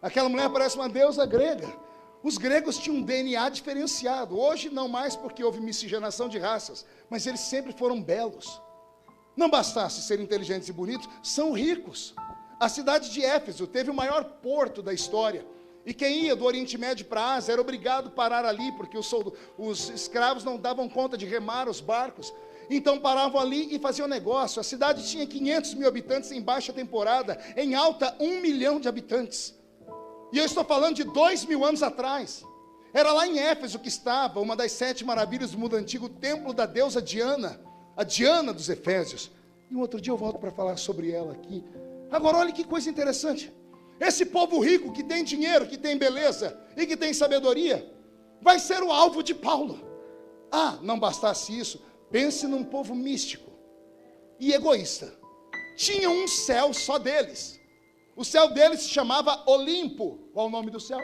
Aquela mulher parece uma deusa grega. Os gregos tinham um DNA diferenciado. Hoje não mais porque houve miscigenação de raças, mas eles sempre foram belos. Não bastasse ser inteligentes e bonitos, são ricos. A cidade de Éfeso teve o maior porto da história. E quem ia do Oriente Médio para a Ásia era obrigado a parar ali, porque os escravos não davam conta de remar os barcos. Então paravam ali e faziam negócio. A cidade tinha 500 mil habitantes em baixa temporada, em alta 1 milhão de habitantes. E eu estou falando de 2000 anos atrás. Era lá em Éfeso que estava uma das 7 maravilhas do mundo antigo, o templo da deusa Diana, a Diana dos Efésios. E um outro dia eu volto para falar sobre ela aqui. Agora olha que coisa interessante. Esse povo rico que tem dinheiro, que tem beleza e que tem sabedoria, vai ser o alvo de Paulo. Ah, não bastasse isso, pense num povo místico e egoísta. Tinha um céu só deles. O céu deles se chamava Olimpo. Qual o nome do céu?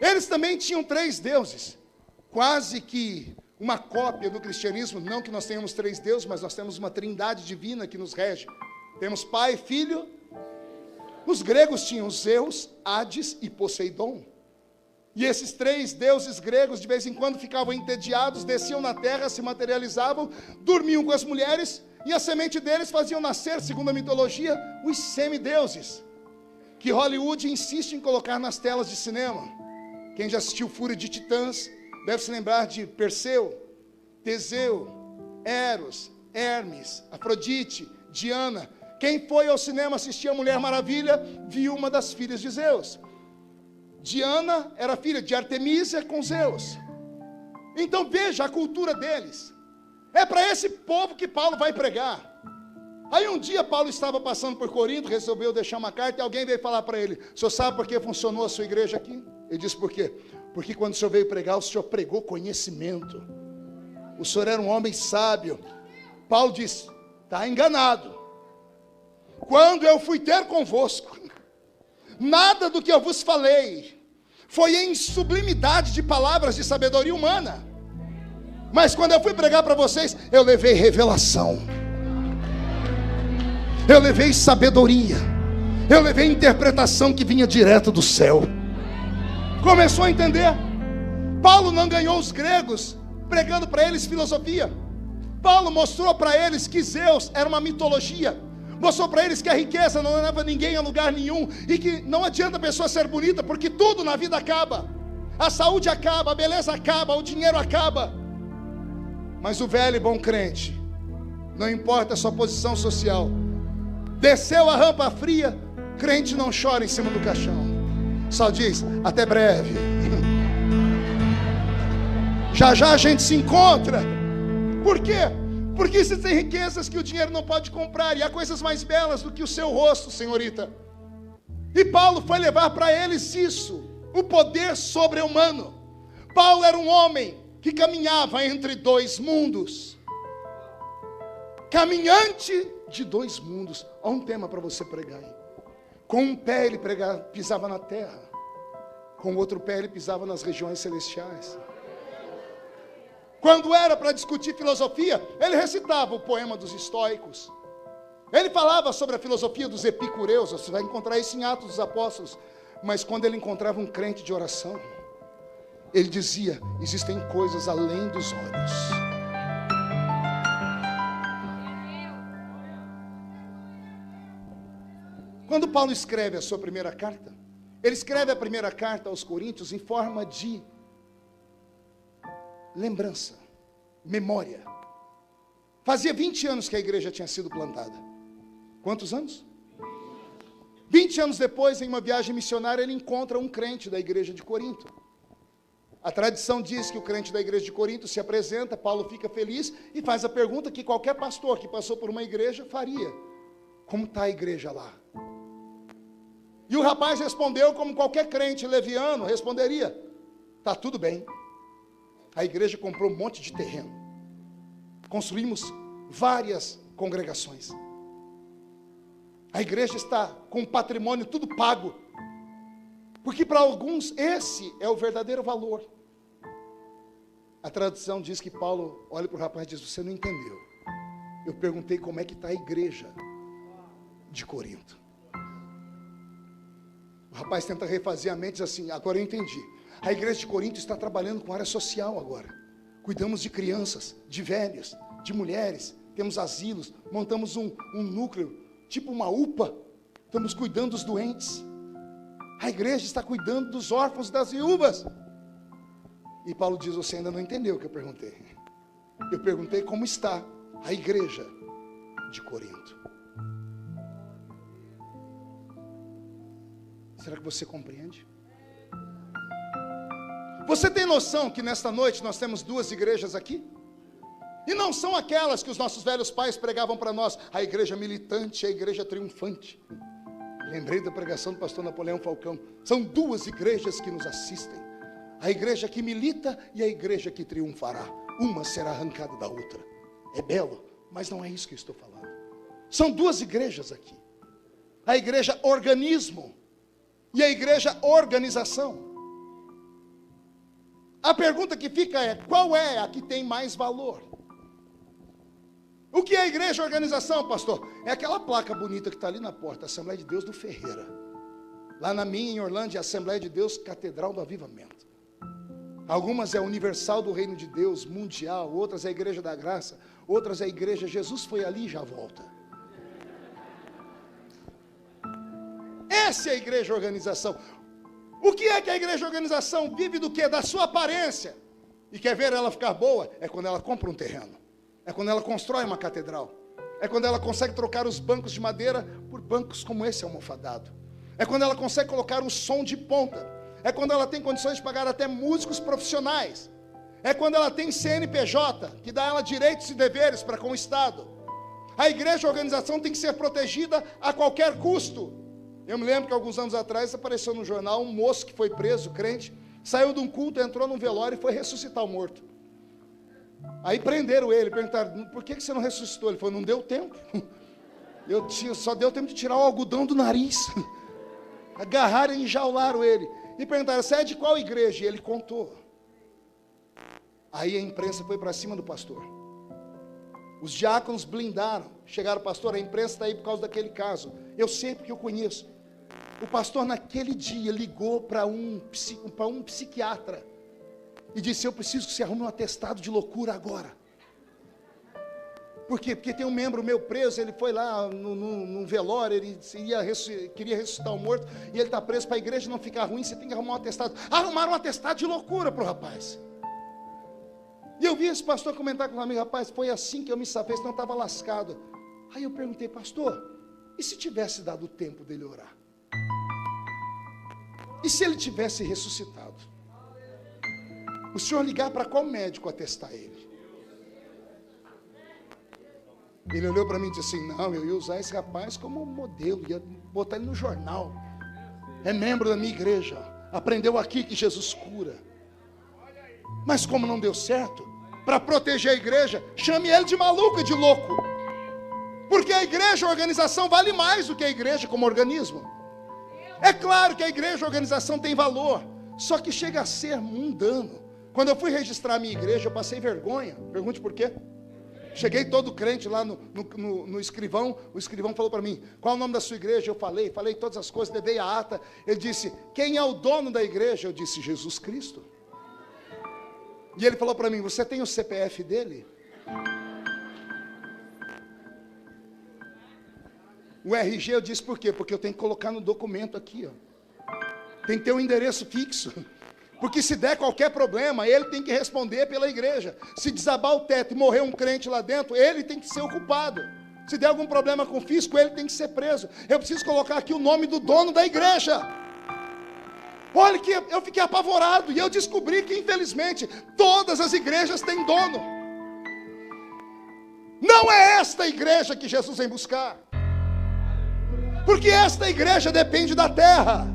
Eles também tinham 3 deuses. Quase que uma cópia do cristianismo. Não que nós tenhamos 3 deuses, mas nós temos uma trindade divina que nos rege. Temos Pai, Filho. Os gregos tinham Zeus, Hades e Poseidon. E esses 3 deuses gregos, de vez em quando, ficavam entediados, desciam na terra, se materializavam, dormiam com as mulheres, e a semente deles faziam nascer, segundo a mitologia, os semideuses, que Hollywood insiste em colocar nas telas de cinema. Quem já assistiu Fúria de Titãs, deve se lembrar de Perseu, Teseu, Eros, Hermes, Afrodite, Diana. Quem foi ao cinema assistir a Mulher Maravilha, viu uma das filhas de Zeus. Diana era filha de Artemísia com Zeus. Então veja a cultura deles. É para esse povo que Paulo vai pregar. Aí um dia Paulo estava passando por Corinto, resolveu deixar uma carta, e alguém veio falar para ele: o senhor sabe por que funcionou a sua igreja aqui? Ele disse: por quê? Porque quando o senhor veio pregar, o senhor pregou conhecimento. O senhor era um homem sábio. Paulo disse: está enganado. Quando eu fui ter convosco, nada do que eu vos falei foi em sublimidade de palavras de sabedoria humana. Mas quando eu fui pregar para vocês, eu levei revelação, eu levei sabedoria, eu levei interpretação que vinha direto do céu. Começou a entender? Paulo não ganhou os gregos pregando para eles filosofia. Paulo mostrou para eles que Zeus era uma mitologia. Mostrou para eles que a riqueza não leva ninguém a lugar nenhum, e que não adianta a pessoa ser bonita, porque tudo na vida acaba. A saúde acaba, a beleza acaba, o dinheiro acaba. Mas o velho e bom crente, não importa a sua posição social, desceu a rampa fria, crente não chora em cima do caixão, só diz: até breve. Já já a gente se encontra. Por quê? Porque existem riquezas que o dinheiro não pode comprar, e há coisas mais belas do que o seu rosto, senhorita. E Paulo foi levar para eles isso, o poder sobre-humano. Paulo era um homem que caminhava entre 2 mundos, caminhante de 2 mundos. Há um tema para você pregar aí. Com um pé ele pisava na terra, com o outro pé ele pisava nas regiões celestiais. Quando era para discutir filosofia, ele recitava o poema dos estoicos. Ele falava sobre a filosofia dos epicureus. Você vai encontrar isso em Atos dos Apóstolos. Mas quando ele encontrava um crente de oração, ele dizia: existem coisas além dos olhos. Quando Paulo escreve a sua primeira carta, ele escreve a primeira carta aos Coríntios em forma de lembrança, memória. Fazia 20 anos que a igreja tinha sido plantada. Quantos anos? 20 anos depois, em uma viagem missionária, ele encontra um crente da igreja de Corinto. A tradição diz que o crente da igreja de Corinto se apresenta, Paulo fica feliz e faz a pergunta que qualquer pastor que passou por uma igreja faria: como está a igreja lá? E o rapaz respondeu como qualquer crente leviano responderia: está tudo bem. A igreja comprou um monte de terreno, construímos várias congregações, a igreja está com o patrimônio tudo pago, Porque para alguns esse é o verdadeiro valor. A tradução diz que Paulo olha para o rapaz e diz: você não entendeu. Eu perguntei como é que está a igreja de Corinto. O rapaz tenta refazer a mente e diz assim: agora eu entendi. A igreja de Corinto está trabalhando com área social agora. Cuidamos de crianças, de velhos, de mulheres, temos asilos, montamos um núcleo, tipo uma UPA, estamos cuidando dos doentes. A igreja está cuidando dos órfãos e das viúvas. E Paulo diz: você ainda não entendeu o que eu perguntei. Eu perguntei como está a igreja de Corinto. Será que você compreende? Você tem noção que nesta noite nós temos duas igrejas aqui? E não são aquelas que os nossos velhos pais pregavam para nós, a igreja militante e a igreja triunfante. Lembrei da pregação do pastor Napoleão Falcão. São duas igrejas que nos assistem. A igreja que milita e a igreja que triunfará. Uma será arrancada da outra. É belo, mas não é isso que eu estou falando. São duas igrejas aqui. A igreja organismo e a igreja organização. A pergunta que fica é: qual é a que tem mais valor? O que é a igreja organização, pastor? É aquela placa bonita que está ali na porta, Assembleia de Deus do Ferreira. Lá na minha, em Orlândia, Assembleia de Deus, Catedral do Avivamento. Algumas é Universal do Reino de Deus, Mundial, outras é a Igreja da Graça, outras é a Igreja Jesus foi ali e já volta. Essa é a igreja organização. O que é que a igreja organização vive do quê? Da sua aparência. E quer ver ela ficar boa? É quando ela compra um terreno. É quando ela constrói uma catedral. É quando ela consegue trocar os bancos de madeira por bancos como esse almofadado. É quando ela consegue colocar um som de ponta. É quando ela tem condições de pagar até músicos profissionais. É quando ela tem CNPJ, que dá a ela direitos e deveres para com o Estado. A igreja organização tem que ser protegida a qualquer custo. Eu me lembro que alguns anos atrás apareceu no jornal um moço que foi preso, crente, saiu de um culto, entrou num velório e foi ressuscitar o morto. Aí prenderam ele, perguntaram: por que você não ressuscitou? Ele falou: não deu tempo. Só deu tempo de tirar o algodão do nariz. Agarraram e enjaularam ele. E perguntaram: você é de qual igreja? E ele contou. Aí a imprensa foi para cima do pastor. Os diáconos blindaram. Chegaram: pastor, a imprensa está aí por causa daquele caso. Eu sei porque eu conheço. O pastor naquele dia ligou para um psiquiatra e disse: eu preciso que você arrume um atestado de loucura agora. Por quê? Porque tem um membro meu preso, ele foi lá num velório, ele queria ressuscitar o morto, e ele está preso. Para a igreja não ficar ruim, você tem que arrumar um atestado. Arrumaram um atestado de loucura para o rapaz. E eu vi esse pastor comentar com um amigo: rapaz, foi assim que eu me safei, senão eu estava lascado. Aí eu perguntei: pastor, e se tivesse dado o tempo dele orar? E se ele tivesse ressuscitado? O senhor ligar para qual médico atestar ele? Ele olhou para mim e disse assim: não, eu ia usar esse rapaz como modelo, ia botar ele no jornal. É membro da minha igreja, aprendeu aqui que Jesus cura. Mas como não deu certo, para proteger a igreja, chame ele de maluco e de louco. Porque a igreja, a organização, vale mais do que a igreja como organismo. É claro que a igreja, a organização tem valor, só que chega a ser mundano. Quando eu fui registrar a minha igreja, eu passei vergonha. Pergunte por quê. Cheguei todo crente lá no escrivão. O escrivão falou para mim: qual é o nome da sua igreja? Eu falei todas as coisas, levei a ata. Ele disse: quem é o dono da igreja? Eu disse: Jesus Cristo. E ele falou para mim: você tem o CPF dele? O RG, eu disse: por quê? Porque eu tenho que colocar no documento aqui, ó. Tem que ter um endereço fixo. Porque se der qualquer problema, ele tem que responder pela igreja. Se desabar o teto e morrer um crente lá dentro, ele tem que ser o culpado. Se der algum problema com o fisco, ele tem que ser preso. Eu preciso colocar aqui o nome do dono da igreja. Olha que eu fiquei apavorado. E eu descobri que, infelizmente, todas as igrejas têm dono. Não é esta igreja que Jesus vem buscar. Porque esta igreja depende da terra.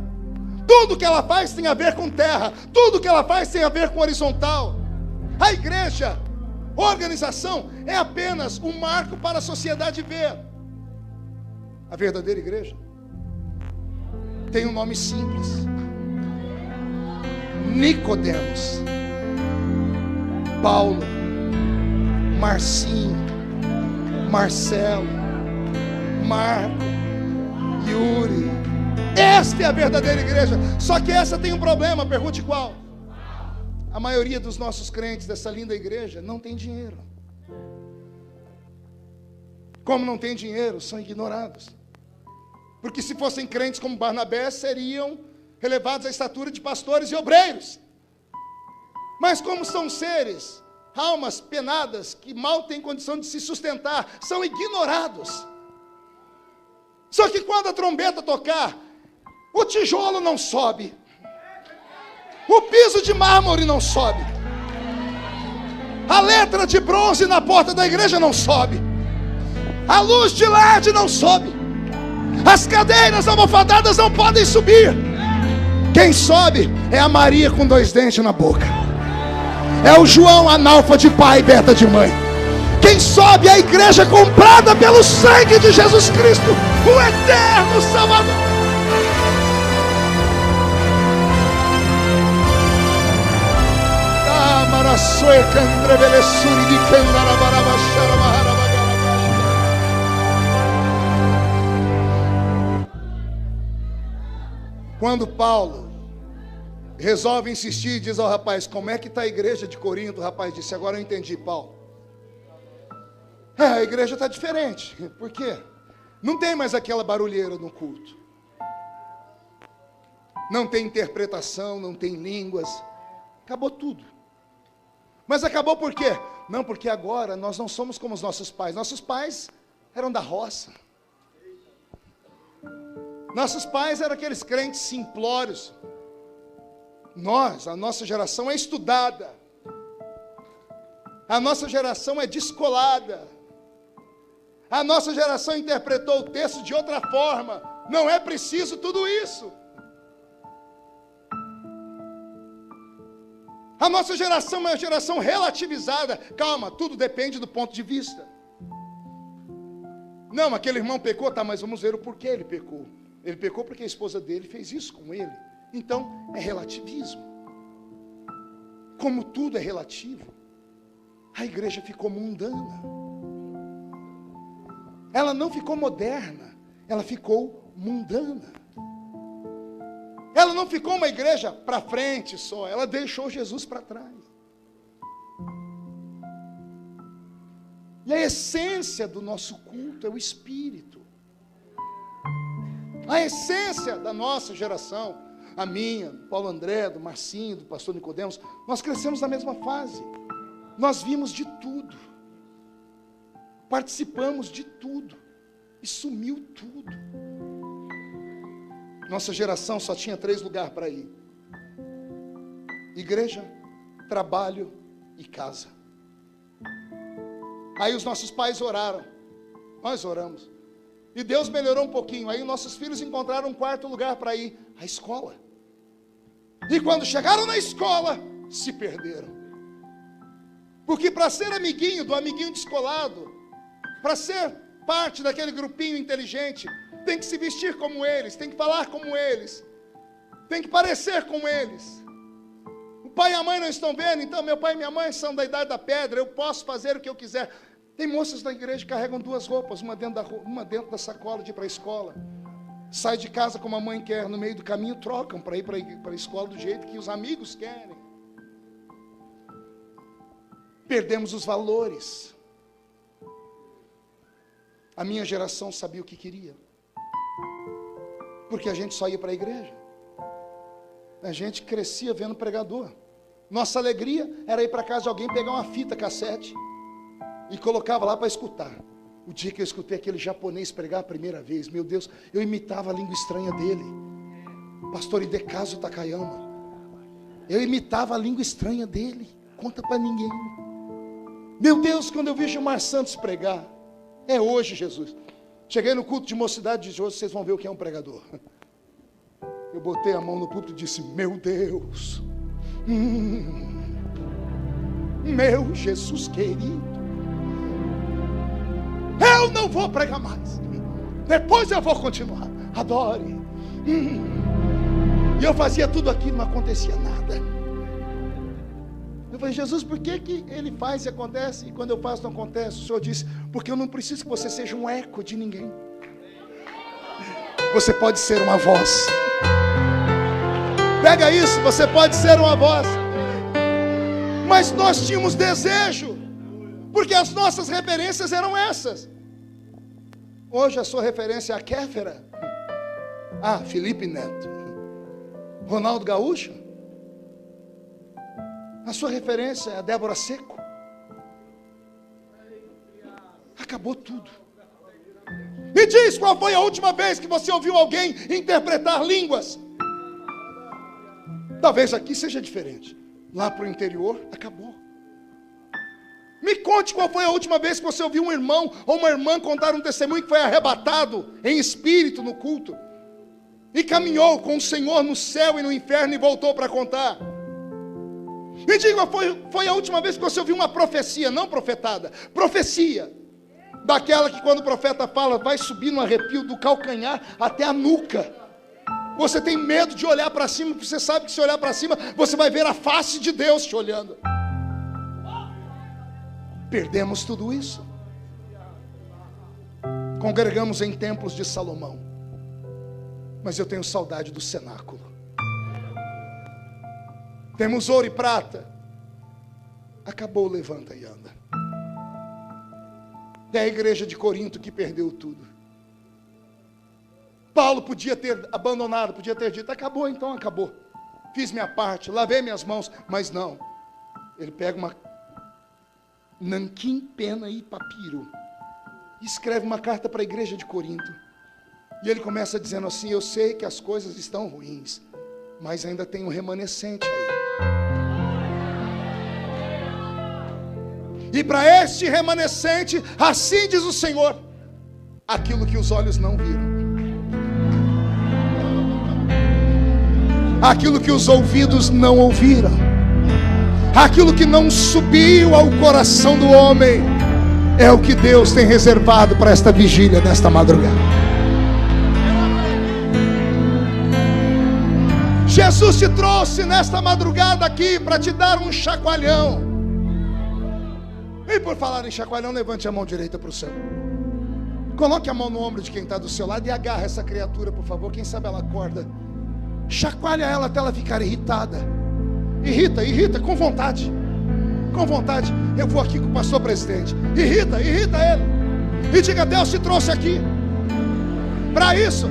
Tudo que ela faz tem a ver com terra. Tudo que ela faz tem a ver com horizontal. A igreja, a organização, é apenas um marco para a sociedade ver. A verdadeira igreja tem um nome simples: Nicodemos, Paulo, Marcinho, Marcelo, Marco, Yuri. Esta é a verdadeira igreja. Só que essa tem um problema, pergunte qual? A maioria dos nossos crentes dessa linda igreja não tem dinheiro. Como não tem dinheiro, são ignorados. Porque se fossem crentes como Barnabé, seriam elevados à estatura de pastores e obreiros. Mas como são seres, almas penadas, que mal têm condição de se sustentar, são ignorados. Só que quando a trombeta tocar, o tijolo não sobe, o piso de mármore não sobe, a letra de bronze na porta da igreja não sobe, a luz de LED não sobe, as cadeiras almofadadas não podem subir. Quem sobe é a Maria com 2 dentes na boca, é o João analfa de pai e beta de mãe. Quem sobe é a igreja comprada pelo sangue de Jesus Cristo, o eterno Salvador. Quando Paulo resolve insistir, diz ao rapaz: como é que está a igreja de Corinto? O rapaz disse: agora eu entendi, Paulo. A igreja está diferente. Por quê? Não tem mais aquela barulheira no culto. Não tem interpretação, não tem línguas. Acabou tudo. Mas acabou por quê? Não, porque agora nós não somos como os nossos pais. Nossos pais eram da roça. Nossos pais eram aqueles crentes simplórios. A nossa geração é estudada. A nossa geração é descolada. A nossa geração interpretou o texto de outra forma. Não é preciso tudo isso. A nossa geração é uma geração relativizada. Calma, tudo depende do ponto de vista. Não, aquele irmão pecou, tá, mas vamos ver o porquê ele pecou. Ele pecou porque a esposa dele fez isso com ele. Então, é relativismo. Como tudo é relativo, a igreja ficou mundana. Ela não ficou moderna, ela ficou mundana. Ela não ficou uma igreja para frente só, ela deixou Jesus para trás. E a essência do nosso culto é o Espírito. A essência da nossa geração, a minha, do Paulo André, do Marcinho, do pastor Nicodemos, nós crescemos na mesma fase. Nós vimos de tudo. Participamos de tudo. E sumiu tudo. Nossa geração só tinha 3 lugares para ir: igreja, trabalho e casa. Aí os nossos pais oraram, nós oramos, e Deus melhorou um pouquinho. Aí nossos filhos encontraram um 4º lugar para ir: a escola. E quando chegaram na escola, se perderam. Porque para ser amiguinho do amiguinho descolado, para ser parte daquele grupinho inteligente, tem que se vestir como eles, tem que falar como eles, tem que parecer como eles. O pai e a mãe não estão vendo, então meu pai e minha mãe são da idade da pedra, eu posso fazer o que eu quiser. Tem moças da igreja que carregam 2 roupas, uma dentro da sacola de ir para a escola. Sai de casa como a mãe quer, no meio do caminho trocam para ir para a escola do jeito que os amigos querem. Perdemos os valores. A minha geração sabia o que queria, porque a gente só ia para a igreja. A gente crescia vendo pregador. Nossa alegria era ir para casa de alguém, pegar uma fita cassete e colocava lá para escutar. O dia que eu escutei aquele japonês pregar a primeira vez, meu Deus, eu imitava a língua estranha dele, pastor Hidecaso Takayama. Eu imitava a língua estranha dele. Conta para ninguém. Meu Deus, quando eu vi Gilmar Santos pregar, é hoje, Jesus. Cheguei no culto de mocidade de hoje, vocês vão ver o que é um pregador. Eu botei a mão no púlpito e disse: meu Deus, meu Jesus querido, eu não vou pregar mais, depois eu vou continuar. Adore. E eu fazia tudo aquilo, não acontecia nada. falei: Jesus, por que ele faz e acontece, e quando eu faço não acontece? O Senhor disse: porque eu não preciso que você seja um eco de ninguém. Você pode ser uma voz. Pega isso, você pode ser uma voz. Mas nós tínhamos desejo, porque as nossas referências eram essas. Hoje a sua referência é a Kéfera, Felipe Neto, Ronaldo Gaúcho. A sua referência é a Débora Seco. Acabou tudo. Me diz, qual foi a última vez que você ouviu alguém interpretar línguas? Talvez aqui seja diferente. Lá para o interior, acabou. Me conte qual foi a última vez que você ouviu um irmão ou uma irmã contar um testemunho que foi arrebatado em espírito no culto e caminhou com o Senhor no céu e no inferno e voltou para contar. Me diga, foi a última vez que você ouviu uma profecia, não profetada, profecia, daquela que quando o profeta fala, vai subir no arrepio do calcanhar até a nuca. Você tem medo de olhar para cima, porque você sabe que se olhar para cima, você vai ver a face de Deus te olhando. Perdemos tudo isso. Congregamos em templos de Salomão, mas eu tenho saudade do cenáculo. Temos ouro e prata. Acabou, levanta e anda. É a igreja de Corinto que perdeu tudo. Paulo podia ter abandonado, podia ter dito: acabou, então acabou. Fiz minha parte, lavei minhas mãos. Mas não. Ele pega uma nanquim, pena e papiro e escreve uma carta para a igreja de Corinto. E ele começa dizendo assim: eu sei que as coisas estão ruins, mas ainda tem um remanescente aí. E para este remanescente, assim diz o Senhor, aquilo que os olhos não viram, aquilo que os ouvidos não ouviram, aquilo que não subiu ao coração do homem, é o que Deus tem reservado para esta vigília, nesta madrugada. Jesus te trouxe nesta madrugada aqui para te dar um chacoalhão. E por falar em chacoalhão, levante a mão direita para o céu. Coloque a mão no ombro de quem está do seu lado e agarra essa criatura, por favor. Quem sabe ela acorda. Chacoalha ela até ela ficar irritada. Irrita, com vontade. Com vontade. Eu vou aqui com o pastor presidente. Irrita ele. E diga: Deus te trouxe aqui para isso.